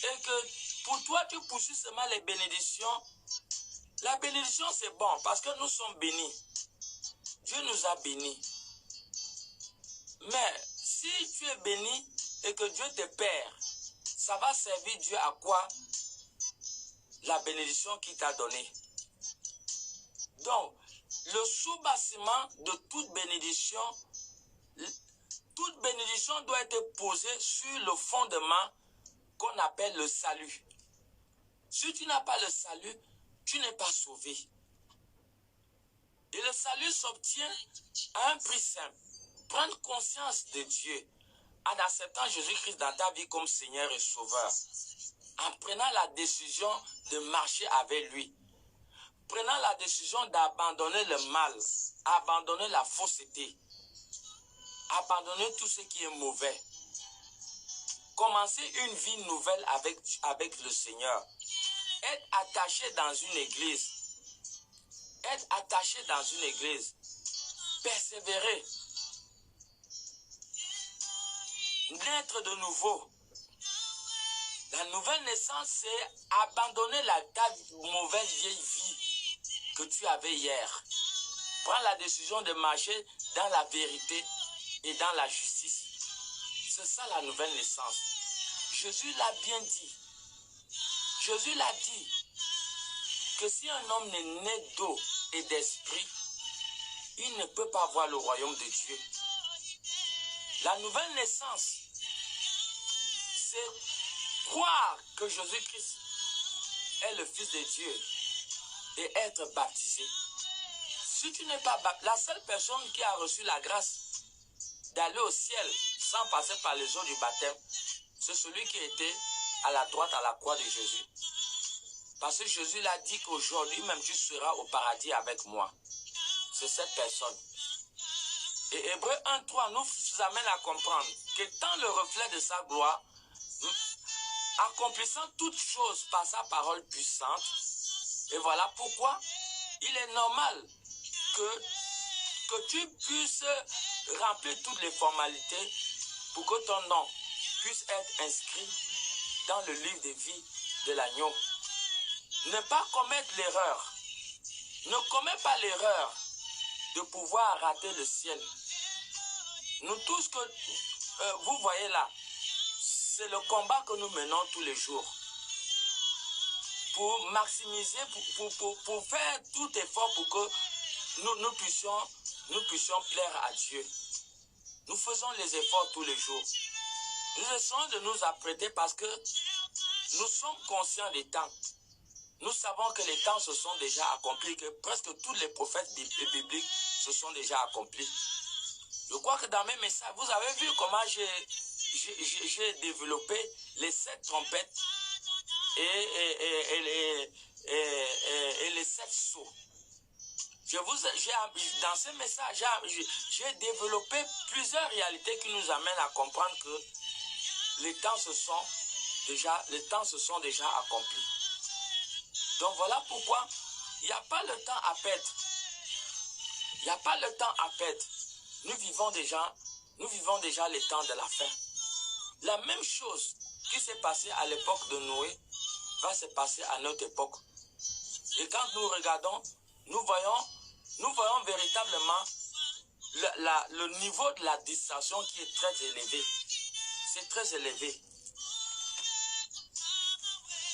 et que pour toi tu poursuis seulement les bénédictions, la bénédiction c'est bon parce que nous sommes bénis. Dieu nous a bénis. Mais si tu es béni et que Dieu te perd, ça va servir Dieu à quoi? La bénédiction qu'il t'a donnée. Donc, le sous-bassement de toute bénédiction doit être posée sur le fondement qu'on appelle le salut. Si tu n'as pas le salut, tu n'es pas sauvé. Et le salut s'obtient à un prix simple. Prendre conscience de Dieu en acceptant Jésus-Christ dans ta vie comme Seigneur et Sauveur. En prenant la décision de marcher avec lui. Prenant la décision d'abandonner le mal, abandonner la fausseté, abandonner tout ce qui est mauvais. Commencer une vie nouvelle avec le Seigneur. Être attaché dans une église. Être attaché dans une église. Persévérer. Naître de nouveau. La nouvelle naissance, c'est abandonner ta mauvaise vieille vie que tu avais hier. Prends la décision de marcher dans la vérité et dans la justice. C'est ça la nouvelle naissance. Jésus l'a bien dit. Jésus l'a dit que si un homme n'est né d'eau et d'esprit, il ne peut pas voir le royaume de Dieu. La nouvelle naissance, c'est croire que Jésus-Christ est le Fils de Dieu et être baptisé. Si tu n'es pas baptisé, la seule personne qui a reçu la grâce d'aller au ciel sans passer par les eaux du baptême, c'est celui qui était à la droite à la croix de Jésus. Parce que Jésus l'a dit qu'aujourd'hui même tu seras au paradis avec moi. C'est cette personne. Et Hébreux 1:3 nous amène à comprendre qu'étant le reflet de sa gloire, accomplissant toutes choses par sa parole puissante, et voilà pourquoi il est normal que tu puisses remplir toutes les formalités pour que ton nom puisse être inscrit dans le livre de vie de l'agneau. Ne pas commettre l'erreur. Ne commets pas l'erreur de pouvoir rater le ciel. Nous tous que vous voyez là, c'est le combat que nous menons tous les jours. Pour maximiser, pour faire tout effort pour que nous puissions plaire à Dieu. Nous faisons les efforts tous les jours. Nous essayons de nous apprêter parce que nous sommes conscients des temps. Nous savons que les temps se sont déjà accomplis, que presque tous les prophètes bibliques se sont déjà accomplis. Je crois que dans mes messages, vous avez vu comment j'ai développé les 7 trompettes et les 7 sceaux. Dans ces messages, j'ai développé plusieurs réalités qui nous amènent à comprendre que les temps se sont déjà accomplis. Donc voilà pourquoi il n'y a pas le temps à perdre. Il n'y a pas le temps à perdre. Nous vivons déjà les temps de la fin. La même chose qui s'est passée à l'époque de Noé va se passer à notre époque. Et quand nous regardons, nous voyons véritablement le niveau de la distraction qui est très élevé. C'est très élevé.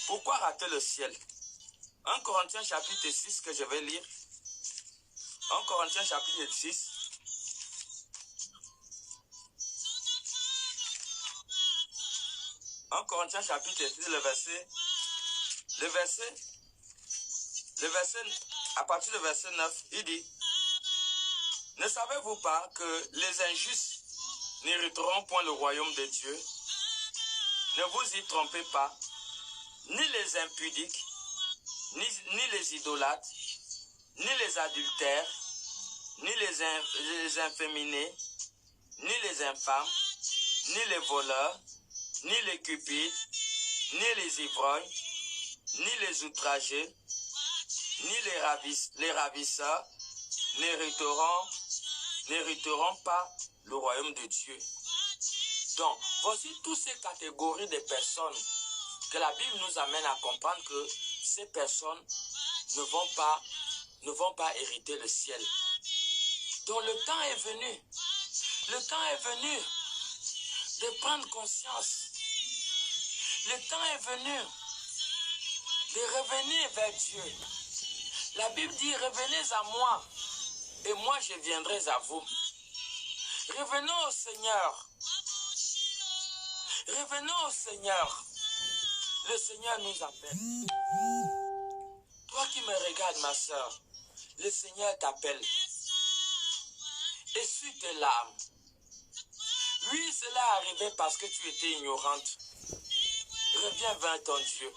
Pourquoi rater le ciel? 1 Corinthiens chapitre 6 que je vais lire. 1 Corinthiens chapitre 6. 1 Corinthiens chapitre 6, à partir du verset 9, il dit: ne savez-vous pas que les injustes n'hériteront point le royaume de Dieu? Ne vous y trompez pas, ni les impudiques, ni les idolâtres, ni les adultères, ni les inféminés, ni les infâmes, ni les voleurs, ni les cupides, ni les ivrognes, ni les outragés, ni les ravisseurs n'hériteront pas le royaume de Dieu. Donc, voici toutes ces catégories de personnes que la Bible nous amène à comprendre que ces personnes ne vont pas hériter le ciel. Donc le temps est venu. Le temps est venu de prendre conscience. Le temps est venu de revenir vers Dieu. La Bible dit: revenez à moi et moi je viendrai à vous. Revenons au Seigneur. Revenons au Seigneur. Le Seigneur nous appelle. Toi qui me regardes, ma soeur, le Seigneur t'appelle. Essuie tes larmes. Oui, cela est arrivé parce que tu étais ignorante. Reviens vers ton Dieu.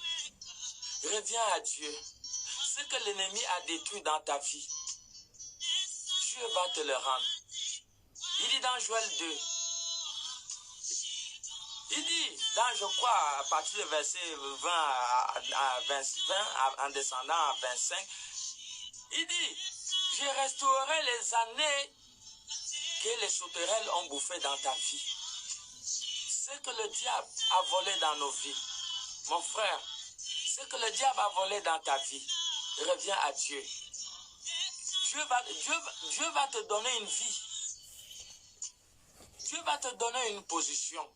Reviens à Dieu. Ce que l'ennemi a détruit dans ta vie, Dieu va te le rendre. Il dit dans Joël 2, il dit, je crois, à partir du verset 20 à 20, en descendant à 25, il dit: je restaurerai les années que les sauterelles ont bouffé dans ta vie. Ce que le diable a volé dans nos vies, mon frère, ce que le diable a volé dans ta vie, reviens à Dieu. Dieu va te donner une vie. Dieu va te donner une position.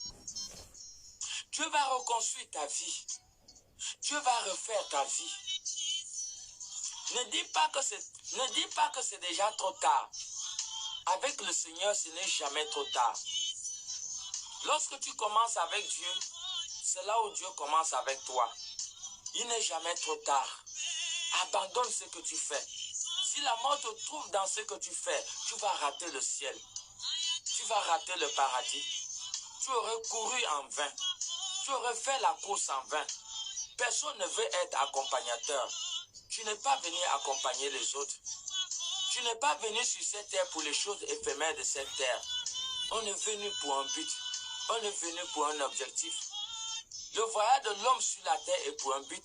Dieu va reconstruire ta vie. Dieu va refaire ta vie. Ne dis pas que c'est déjà trop tard. Avec le Seigneur, ce n'est jamais trop tard. Lorsque tu commences avec Dieu, c'est là où Dieu commence avec toi. Il n'est jamais trop tard. Abandonne ce que tu fais. Si la mort te trouve dans ce que tu fais, tu vas rater le ciel. Tu vas rater le paradis. Tu aurais couru en vain. Tu aurais fait la course en vain. Personne ne veut être accompagnateur. Tu n'es pas venu accompagner les autres. Tu n'es pas venu sur cette terre pour les choses éphémères de cette terre. On est venu pour un but. On est venu pour un objectif. Le voyage de l'homme sur la terre est pour un but.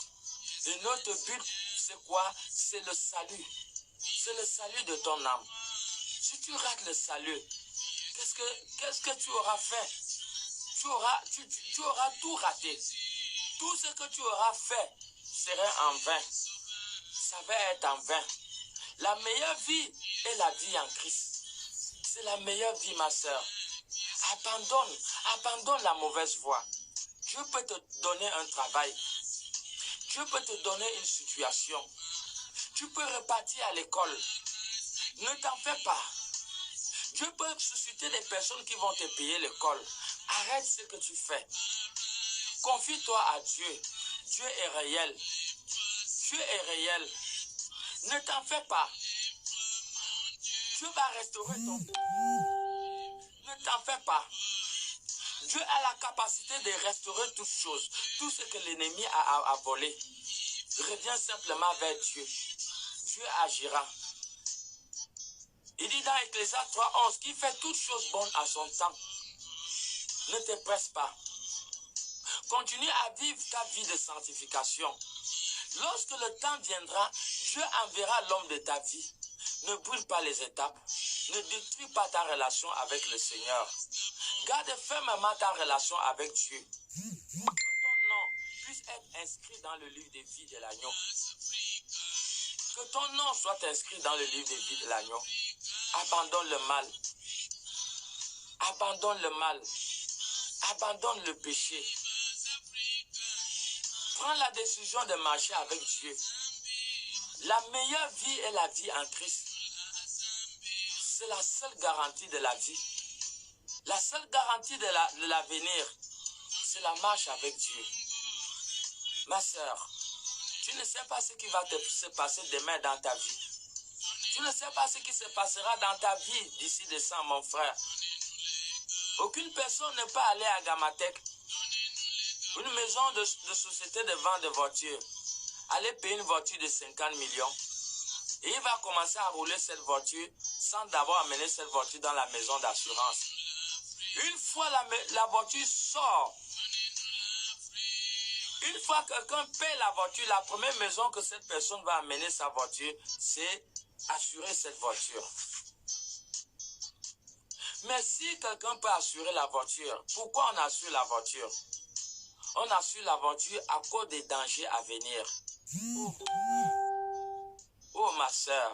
Et notre but, c'est quoi? C'est le salut. C'est le salut de ton âme. Si tu rates le salut, qu'est-ce que tu auras fait? Tu auras tout raté. Tout ce que tu auras fait serait en vain. Ça va être en vain. La meilleure vie est la vie en Christ. C'est la meilleure vie, ma soeur. Abandonne la mauvaise voie. Dieu peut te donner un travail. Dieu peut te donner une situation. Tu peux repartir à l'école. Ne t'en fais pas. Dieu peut susciter des personnes qui vont te payer l'école. Arrête ce que tu fais. Confie-toi à Dieu. Dieu est réel. Dieu est réel. Ne t'en fais pas. Dieu va restaurer ton cœur. Ne t'en fais pas. Dieu a la capacité de restaurer toutes choses. Tout ce que l'ennemi a volé. Reviens simplement vers Dieu. Dieu agira. Il dit dans Ecclésiaste 3:11 qu'il fait toutes choses bonnes à son temps. Ne te presse pas. Continue à vivre ta vie de sanctification. Lorsque le temps viendra, Dieu enverra l'homme de ta vie. Ne brûle pas les étapes. Ne détruis pas ta relation avec le Seigneur. Garde fermement ta relation avec Dieu. Pour que ton nom puisse être inscrit dans le livre des vies de l'agneau. Que ton nom soit inscrit dans le livre des vies de l'agneau. Abandonne le mal. Abandonne le mal. Abandonne le péché. Prends la décision de marcher avec Dieu. La meilleure vie est la vie en Christ. C'est la seule garantie de la vie. La seule garantie de l'avenir, c'est la marche avec Dieu. Ma soeur, tu ne sais pas ce qui va se passer demain dans ta vie. Tu ne sais pas ce qui se passera dans ta vie d'ici décembre, mon frère. Aucune personne ne peut aller à Gamatek, une maison de société de vente de voitures, aller payer une voiture de 50 millions. Et il va commencer à rouler cette voiture sans d'abord amener cette voiture dans la maison d'assurance. Une fois la voiture sort, une fois que quelqu'un paie la voiture, la première maison que cette personne va amener sa voiture, c'est assurer cette voiture. Mais si quelqu'un peut assurer la voiture, pourquoi on assure la voiture? On assure la voiture à cause des dangers à venir. Oh ma soeur,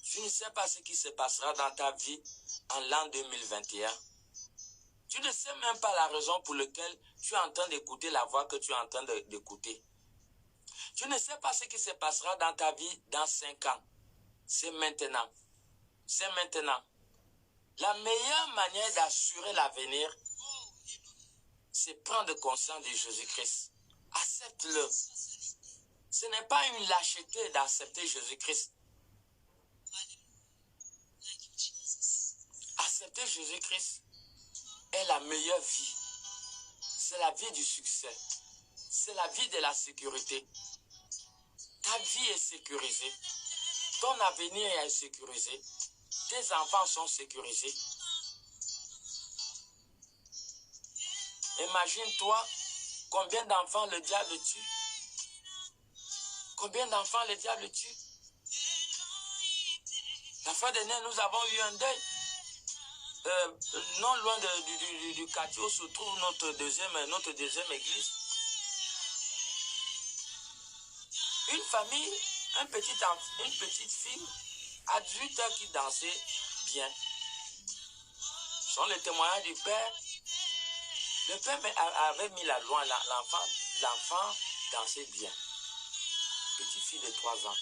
tu ne sais pas ce qui se passera dans ta vie en l'an 2021. Tu ne sais même pas la raison pour laquelle tu es en train d'écouter la voix que tu es en train d'écouter. Tu ne sais pas ce qui se passera dans ta vie dans 5 ans. C'est maintenant. C'est maintenant. La meilleure manière d'assurer l'avenir, c'est prendre conscience de Jésus-Christ. Accepte-le. Ce n'est pas une lâcheté d'accepter Jésus-Christ. Accepter Jésus-Christ est la meilleure vie. C'est la vie du succès. C'est la vie de la sécurité. Ta vie est sécurisée. Ton avenir est sécurisé. Tes enfants sont sécurisés. Imagine-toi combien d'enfants le diable tue. Combien d'enfants le diable tue. La fois dernière, nous avons eu un deuil. Non loin du quartier où se trouve notre deuxième église. Une famille, une petite fille à 18 ans qui dansait bien. Ce sont les témoignages du père. Le père avait mis la loi, l'enfant dansait bien. Petite fille de 3 ans.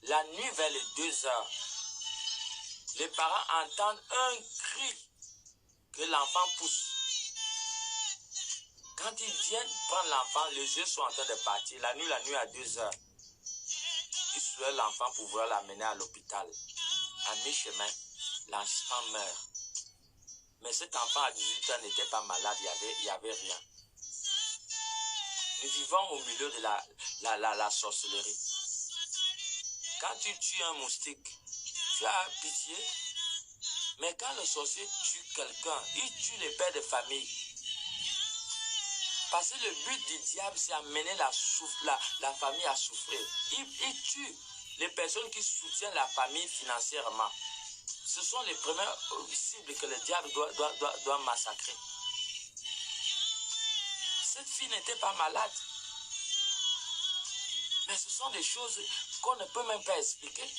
La nuit vers les 2 heures, les parents entendent un cri que l'enfant pousse. Quand ils viennent prendre l'enfant, les yeux sont en train de partir. La nuit à 2 heures. Ils soulèvent l'enfant pour pouvoir l'amener à l'hôpital. À mi-chemin, l'enfant meurt. Mais cet enfant à 18 ans n'était pas malade, il n'y avait rien. Nous vivons au milieu de la sorcellerie. Quand tu tues un moustique, tu as pitié. Mais quand le sorcier tue quelqu'un, il tue les pères de famille. Parce que le but du diable, c'est amener la famille à souffrir. Il tue les personnes qui soutiennent la famille financièrement. Ce sont les premières cibles que le diable doit massacrer. Cette fille n'était pas malade. Mais ce sont des choses qu'on ne peut même pas expliquer.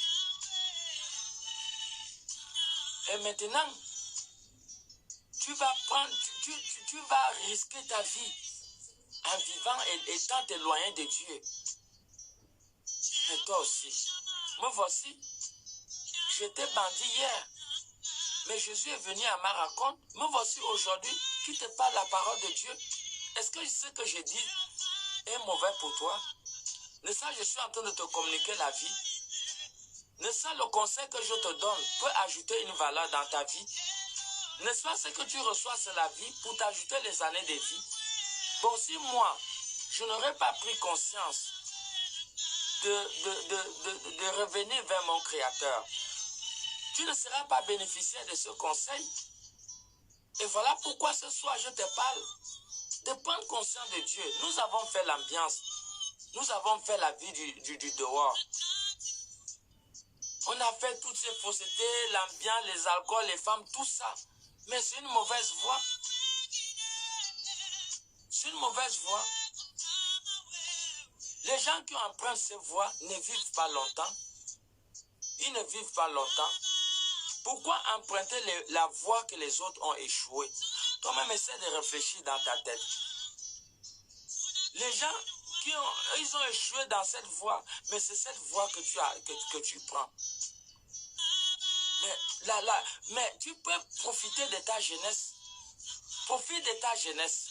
Et maintenant, tu vas risquer ta vie en vivant et étant éloigné de Dieu. Mais toi aussi. Me voici. J'étais bandit hier. Mais Jésus est venu à ma rencontre. Me voici aujourd'hui qui te parle la parole de Dieu. Est-ce que ce que je dis est mauvais pour toi? Ne ça, je suis en train de te communiquer la vie. N'est-ce pas le conseil que je te donne peut ajouter une valeur dans ta vie? N'est-ce pas ce que tu reçois, c'est la vie pour t'ajouter les années de vie? Bon, si moi, je n'aurais pas pris conscience de revenir vers mon Créateur, tu ne seras pas bénéficiaire de ce conseil. Et voilà pourquoi ce soir je te parle de prendre conscience de Dieu. Nous avons fait l'ambiance, nous avons fait la vie du dehors. On a fait toutes ces faussetés, l'ambiance, les alcools, les femmes, tout ça. Mais c'est une mauvaise voie. C'est une mauvaise voie. Les gens qui empruntent ces voies ne vivent pas longtemps. Ils ne vivent pas longtemps. Pourquoi emprunter la voie que les autres ont échoué? Toi-même, essaie de réfléchir dans ta tête. Les gens ils ont échoué dans cette voie, mais c'est cette voie que tu prends. Mais tu peux profiter de ta jeunesse. Profite de ta jeunesse.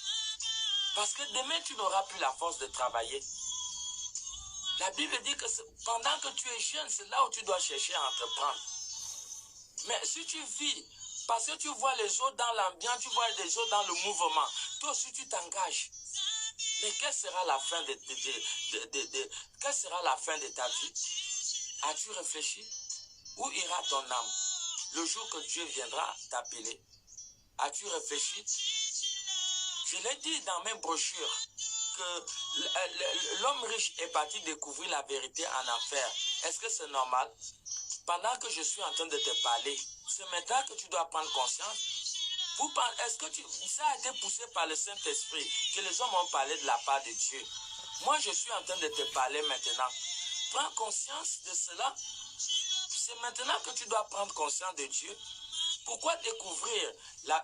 Parce que demain, tu n'auras plus la force de travailler. La Bible dit que pendant que tu es jeune, c'est là où tu dois chercher à entreprendre. Mais si tu vis, parce que tu vois les autres dans l'ambiance, tu vois les autres dans le mouvement, toi aussi tu t'engages. Mais quelle sera la fin quelle sera la fin de ta vie? As-tu réfléchi? Où ira ton âme le jour que Dieu viendra t'appeler? As-tu réfléchi? Je l'ai dit dans mes brochures que l'homme riche est parti découvrir la vérité en enfer. Est-ce que c'est normal? Pendant que je suis en train de te parler, c'est maintenant que tu dois prendre conscience. Est-ce que ça a été poussé par le Saint-Esprit que les hommes ont parlé de la part de Dieu? Moi, je suis en train de te parler maintenant. Prends conscience de cela. C'est maintenant que tu dois prendre conscience de Dieu. Pourquoi découvrir la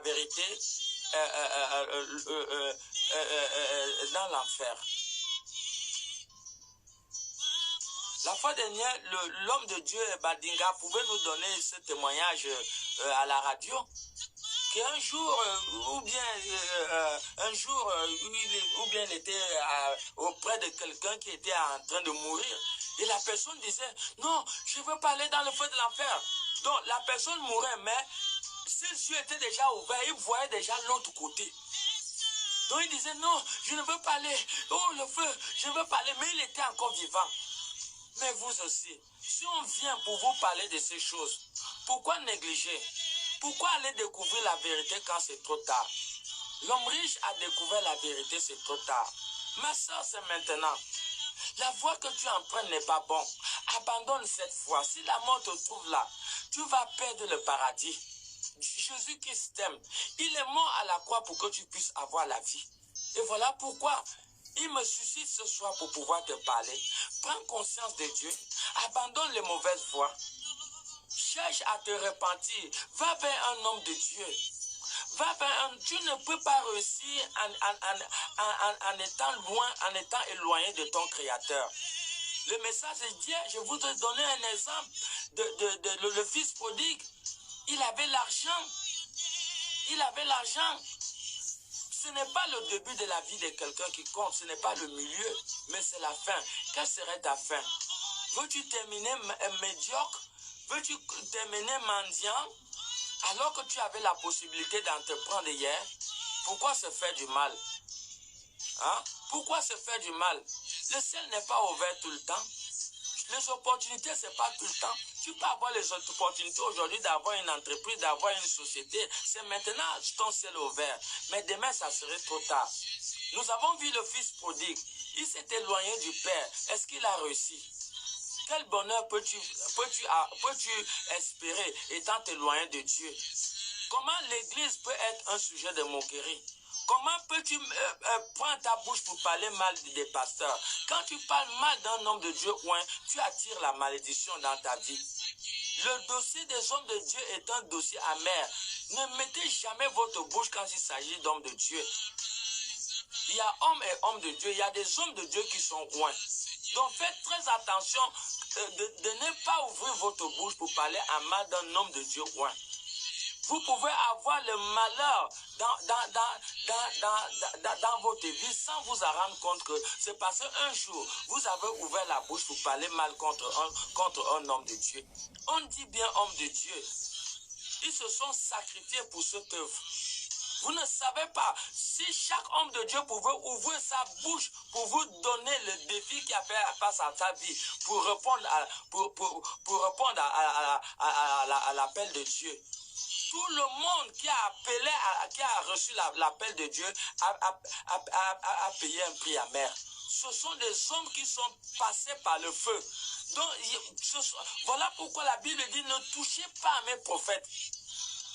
vérité dans l'enfer? La fois dernière, l'homme de Dieu, Badinga, pouvait nous donner ce témoignage à la radio. Qu'un jour, ou bien il était auprès de quelqu'un qui était en train de mourir. Et la personne disait, non, je ne veux pas aller dans le feu de l'enfer. Donc la personne mourait, mais ses yeux étaient déjà ouverts, il voyait déjà l'autre côté. Donc il disait, non, je ne veux pas aller. Oh, le feu, je ne veux pas aller. Mais il était encore vivant. Mais vous aussi, si on vient pour vous parler de ces choses, pourquoi négliger? Pourquoi aller découvrir la vérité quand c'est trop tard? L'homme riche a découvert la vérité, c'est trop tard. Ma soeur, c'est maintenant. La voie que tu empruntes n'est pas bonne. Abandonne cette voie. Si la mort te trouve là, tu vas perdre le paradis. Jésus-Christ t'aime. Il est mort à la croix pour que tu puisses avoir la vie. Et voilà pourquoi il me suscite ce soir pour pouvoir te parler. Prends conscience de Dieu. Abandonne les mauvaises voies. Cherche à te repentir. Va vers un homme de Dieu. Tu ne peux pas réussir en étant loin, en étant éloigné de ton Créateur. Le message est dit, je voudrais donner un exemple de le fils prodigue. Il avait l'argent. Il avait l'argent. Ce n'est pas le début de la vie de quelqu'un qui compte, ce n'est pas le milieu, mais c'est la fin. Quelle serait ta fin? Veux-tu terminer médiocre? Veux-tu terminer mendiant? Alors que tu avais la possibilité d'entreprendre hier, pourquoi se faire du mal? Hein? Pourquoi se faire du mal? Le ciel n'est pas ouvert tout le temps. Les opportunités, ce n'est pas tout le temps. Tu peux avoir les opportunités aujourd'hui d'avoir une entreprise, d'avoir une société. C'est maintenant ton ciel ouvert. Mais demain, ça serait trop tard. Nous avons vu le fils prodigue. Il s'est éloigné du Père. Est-ce qu'il a réussi? Quel bonheur peux-tu espérer étant éloigné de Dieu? Comment l'église peut être un sujet de moquerie? Comment peux-tu prendre ta bouche pour parler mal des pasteurs? Quand tu parles mal d'un homme de Dieu, tu attires la malédiction dans ta vie. Le dossier des hommes de Dieu est un dossier amer. Ne mettez jamais votre bouche quand il s'agit d'hommes de Dieu. Il y a hommes et hommes de Dieu. Il y a des hommes de Dieu qui sont loin. Donc faites très attention de ne pas ouvrir votre bouche pour parler à mal d'un homme de Dieu loin. Vous pouvez avoir le malheur dans votre vie sans vous en rendre compte que c'est parce qu'un jour, vous avez ouvert la bouche pour parler mal contre un homme de Dieu. On dit bien homme de Dieu. Ils se sont sacrifiés pour cette œuvre. Vous ne savez pas, si chaque homme de Dieu pouvait ouvrir sa bouche pour vous donner le défi qui a fait face à sa vie, pour répondre à l'appel de Dieu. Tout le monde qui a appelé, qui a reçu l'appel de Dieu a payé un prix amer. Ce sont des hommes qui sont passés par le feu. Donc, voilà pourquoi la Bible dit ne touchez pas à mes prophètes.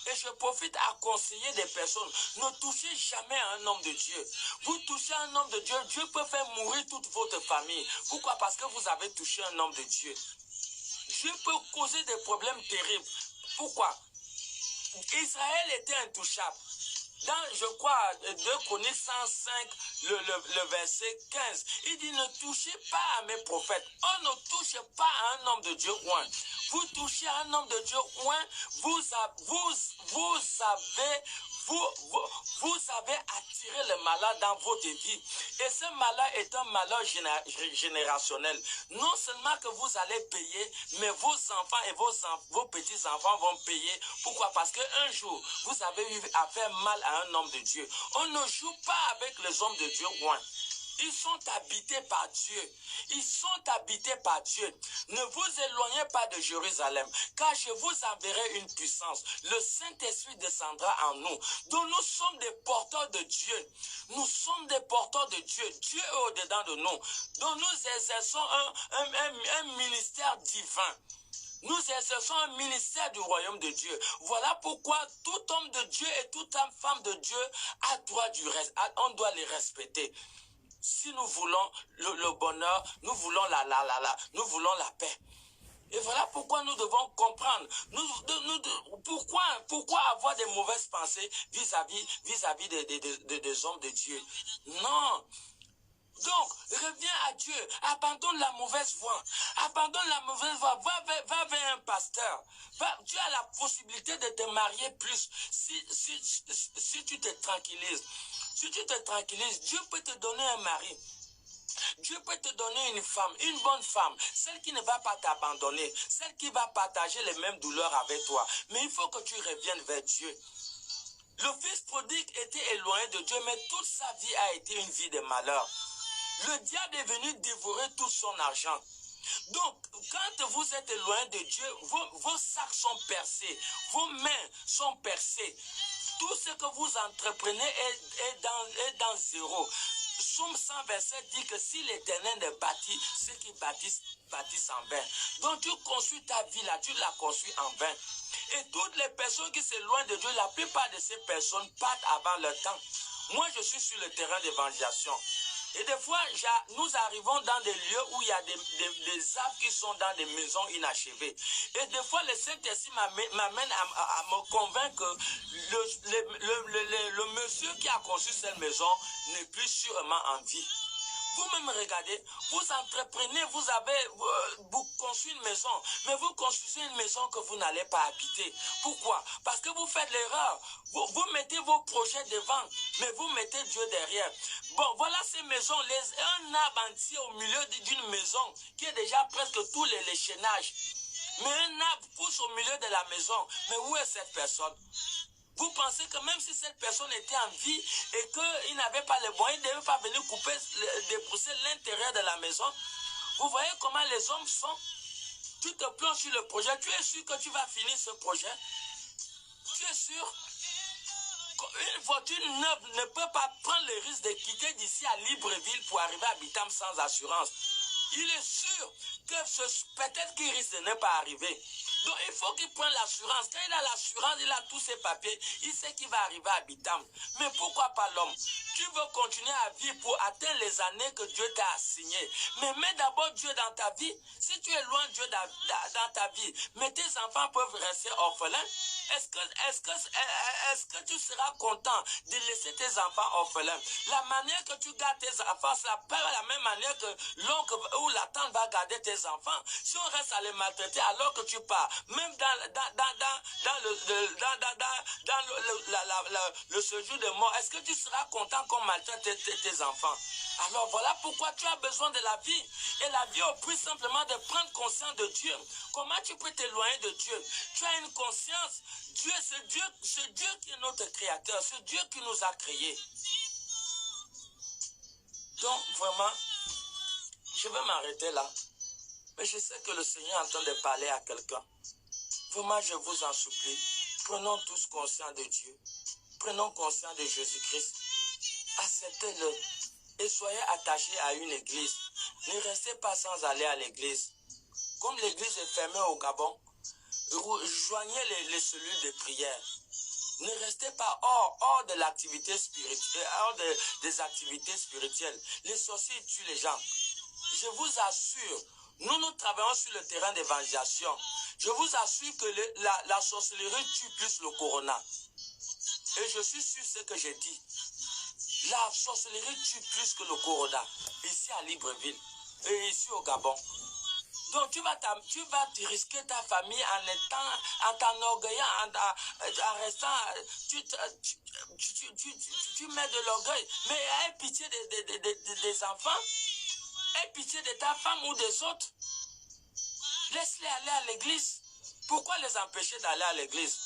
Et je profite à conseiller des personnes. Ne touchez jamais à un homme de Dieu. Vous touchez un homme de Dieu, Dieu peut faire mourir toute votre famille. Pourquoi? Parce que vous avez touché un homme de Dieu. Dieu peut causer des problèmes terribles. Pourquoi? Israël était intouchable. Dans, je crois, 2 Chroniques 105, le verset 15, il dit ne touchez pas à mes prophètes. On ne touche pas à un homme de Dieu loin. Vous touchez à un homme de Dieu loin, vous avez attiré le malheur dans votre vie. Et ce malheur est un malheur générationnel. Non seulement que vous allez payer, mais vos enfants et vos petits-enfants vont payer. Pourquoi? Parce qu'un jour, vous avez eu à faire mal à un homme de Dieu. On ne joue pas avec les hommes de Dieu loin. Ils sont habités par Dieu. Ils sont habités par Dieu. Ne vous éloignez pas de Jérusalem, car je vous enverrai une puissance. Le Saint-Esprit descendra en nous. Donc nous sommes des porteurs de Dieu. Nous sommes des porteurs de Dieu. Dieu est au-dedans de nous. Donc nous exerçons un ministère divin. Nous exerçons un ministère du royaume de Dieu. Voilà pourquoi tout homme de Dieu et toute femme de Dieu a droit on doit les respecter. Si nous voulons le bonheur, nous voulons nous voulons la paix. Et voilà pourquoi nous devons comprendre. Pourquoi avoir des mauvaises pensées vis-à-vis des hommes de Dieu? Non. Donc, reviens à Dieu, abandonne la mauvaise voie, va vers un pasteur. Tu as la possibilité de te marier plus si tu te tranquillises. Si tu te tranquillises, Dieu peut te donner un mari. Dieu peut te donner une femme, une bonne femme, celle qui ne va pas t'abandonner, celle qui va partager les mêmes douleurs avec toi. Mais il faut que tu reviennes vers Dieu. Le fils prodigue était éloigné de Dieu, mais toute sa vie a été une vie de malheur. Le diable est venu dévorer tout son argent. Donc, quand vous êtes loin de Dieu, vos sacs sont percés, vos mains sont percées. Tout ce que vous entreprenez est dans zéro. Psaume 100, verset dit que si l'Éternel ne bâtit, ceux qui bâtissent en vain. Donc tu construis ta vie là, tu la construis en vain. Et toutes les personnes qui s'éloignent de Dieu, la plupart de ces personnes partent avant leur temps. Moi, je suis sur le terrain d'évangélisation. Et des fois, nous arrivons dans des lieux où il y a des arbres qui sont dans des maisons inachevées. Et des fois, le Saint-Esprit m'amène à me convaincre que le monsieur qui a construit cette maison n'est plus sûrement en vie. Vous-même regardez, vous entreprenez, vous construisez une maison, mais vous construisez une maison que vous n'allez pas habiter. Pourquoi? Parce que vous faites l'erreur. Vous mettez vos projets devant, mais vous mettez Dieu derrière. Bon, voilà ces maisons, un arbre entier au milieu d'une maison qui est déjà presque tous les chaînages. Mais un arbre pousse au milieu de la maison. Mais où est cette personne? Vous pensez que même si cette personne était en vie et qu'il n'avait pas les moyens, il ne devait pas venir dépousser l'intérieur de la maison? Vous voyez comment les hommes sont? Tu te plonges sur le projet, tu es sûr que tu vas finir ce projet? Tu es sûr? Une voiture neuve ne peut pas prendre le risque de quitter d'ici à Libreville pour arriver à Bitam sans assurance. Il est sûr que peut-être qu'il risque de ne pas arriver. Donc il faut qu'il prenne l'assurance. Quand il a l'assurance, il a tous ses papiers, il sait qu'il va arriver à Bitam. Mais pourquoi pas l'homme? Tu veux continuer à vivre pour atteindre les années que Dieu t'a assignées. Mais mets d'abord Dieu dans ta vie. Si tu es loin de Dieu dans ta vie, mais tes enfants peuvent rester orphelins. Est-ce que tu seras content de laisser tes enfants orphelins? La manière que tu gardes tes enfants, c'est la même manière que l'oncle ou la tante va garder tes enfants. Si on reste à les maltraiter alors que tu pars, même dans le séjour de mort, est-ce que tu seras content qu'on maltraite tes enfants? Alors voilà pourquoi tu as besoin de la vie. Et la vie au prix simplement de prendre conscience de Dieu. Comment tu peux t'éloigner de Dieu? Tu as une conscience. Dieu, c'est Dieu qui est notre créateur. C'est Dieu qui nous a créés. Donc vraiment, je vais m'arrêter là. Mais je sais que le Seigneur est en train de parler à quelqu'un. Vraiment, je vous en supplie. Prenons tous conscience de Dieu. Prenons conscience de Jésus-Christ. Acceptez-le. Et soyez attachés à une église. Ne restez pas sans aller à l'église. Comme l'église est fermée au Gabon, joignez les cellules de prière. Ne restez pas hors de l'activité spirituelle, hors des activités spirituelles. Les sorciers tuent les gens. Je vous assure, nous travaillons sur le terrain d'évangélisation. Je vous assure que la sorcellerie tue plus le corona. Et je suis sûr de ce que j'ai dit. La sorcellerie tue plus que le corona. Ici à Libreville et ici au Gabon. Donc tu vas te risquer ta famille en t'enorgueillant, en restant, tu mets de l'orgueil. Mais aie pitié des enfants, aie pitié de ta femme ou des autres. Laisse-les aller à l'église. Pourquoi les empêcher d'aller à l'église?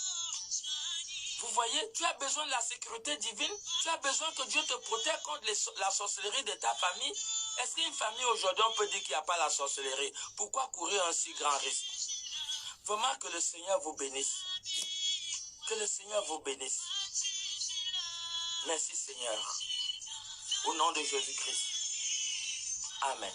Vous voyez, tu as besoin de la sécurité divine. Tu as besoin que Dieu te protège contre la sorcellerie de ta famille. Est-ce qu'une famille aujourd'hui, on peut dire qu'il n'y a pas la sorcellerie? Pourquoi courir un si grand risque? Vraiment que le Seigneur vous bénisse. Que le Seigneur vous bénisse. Merci Seigneur. Au nom de Jésus-Christ. Amen.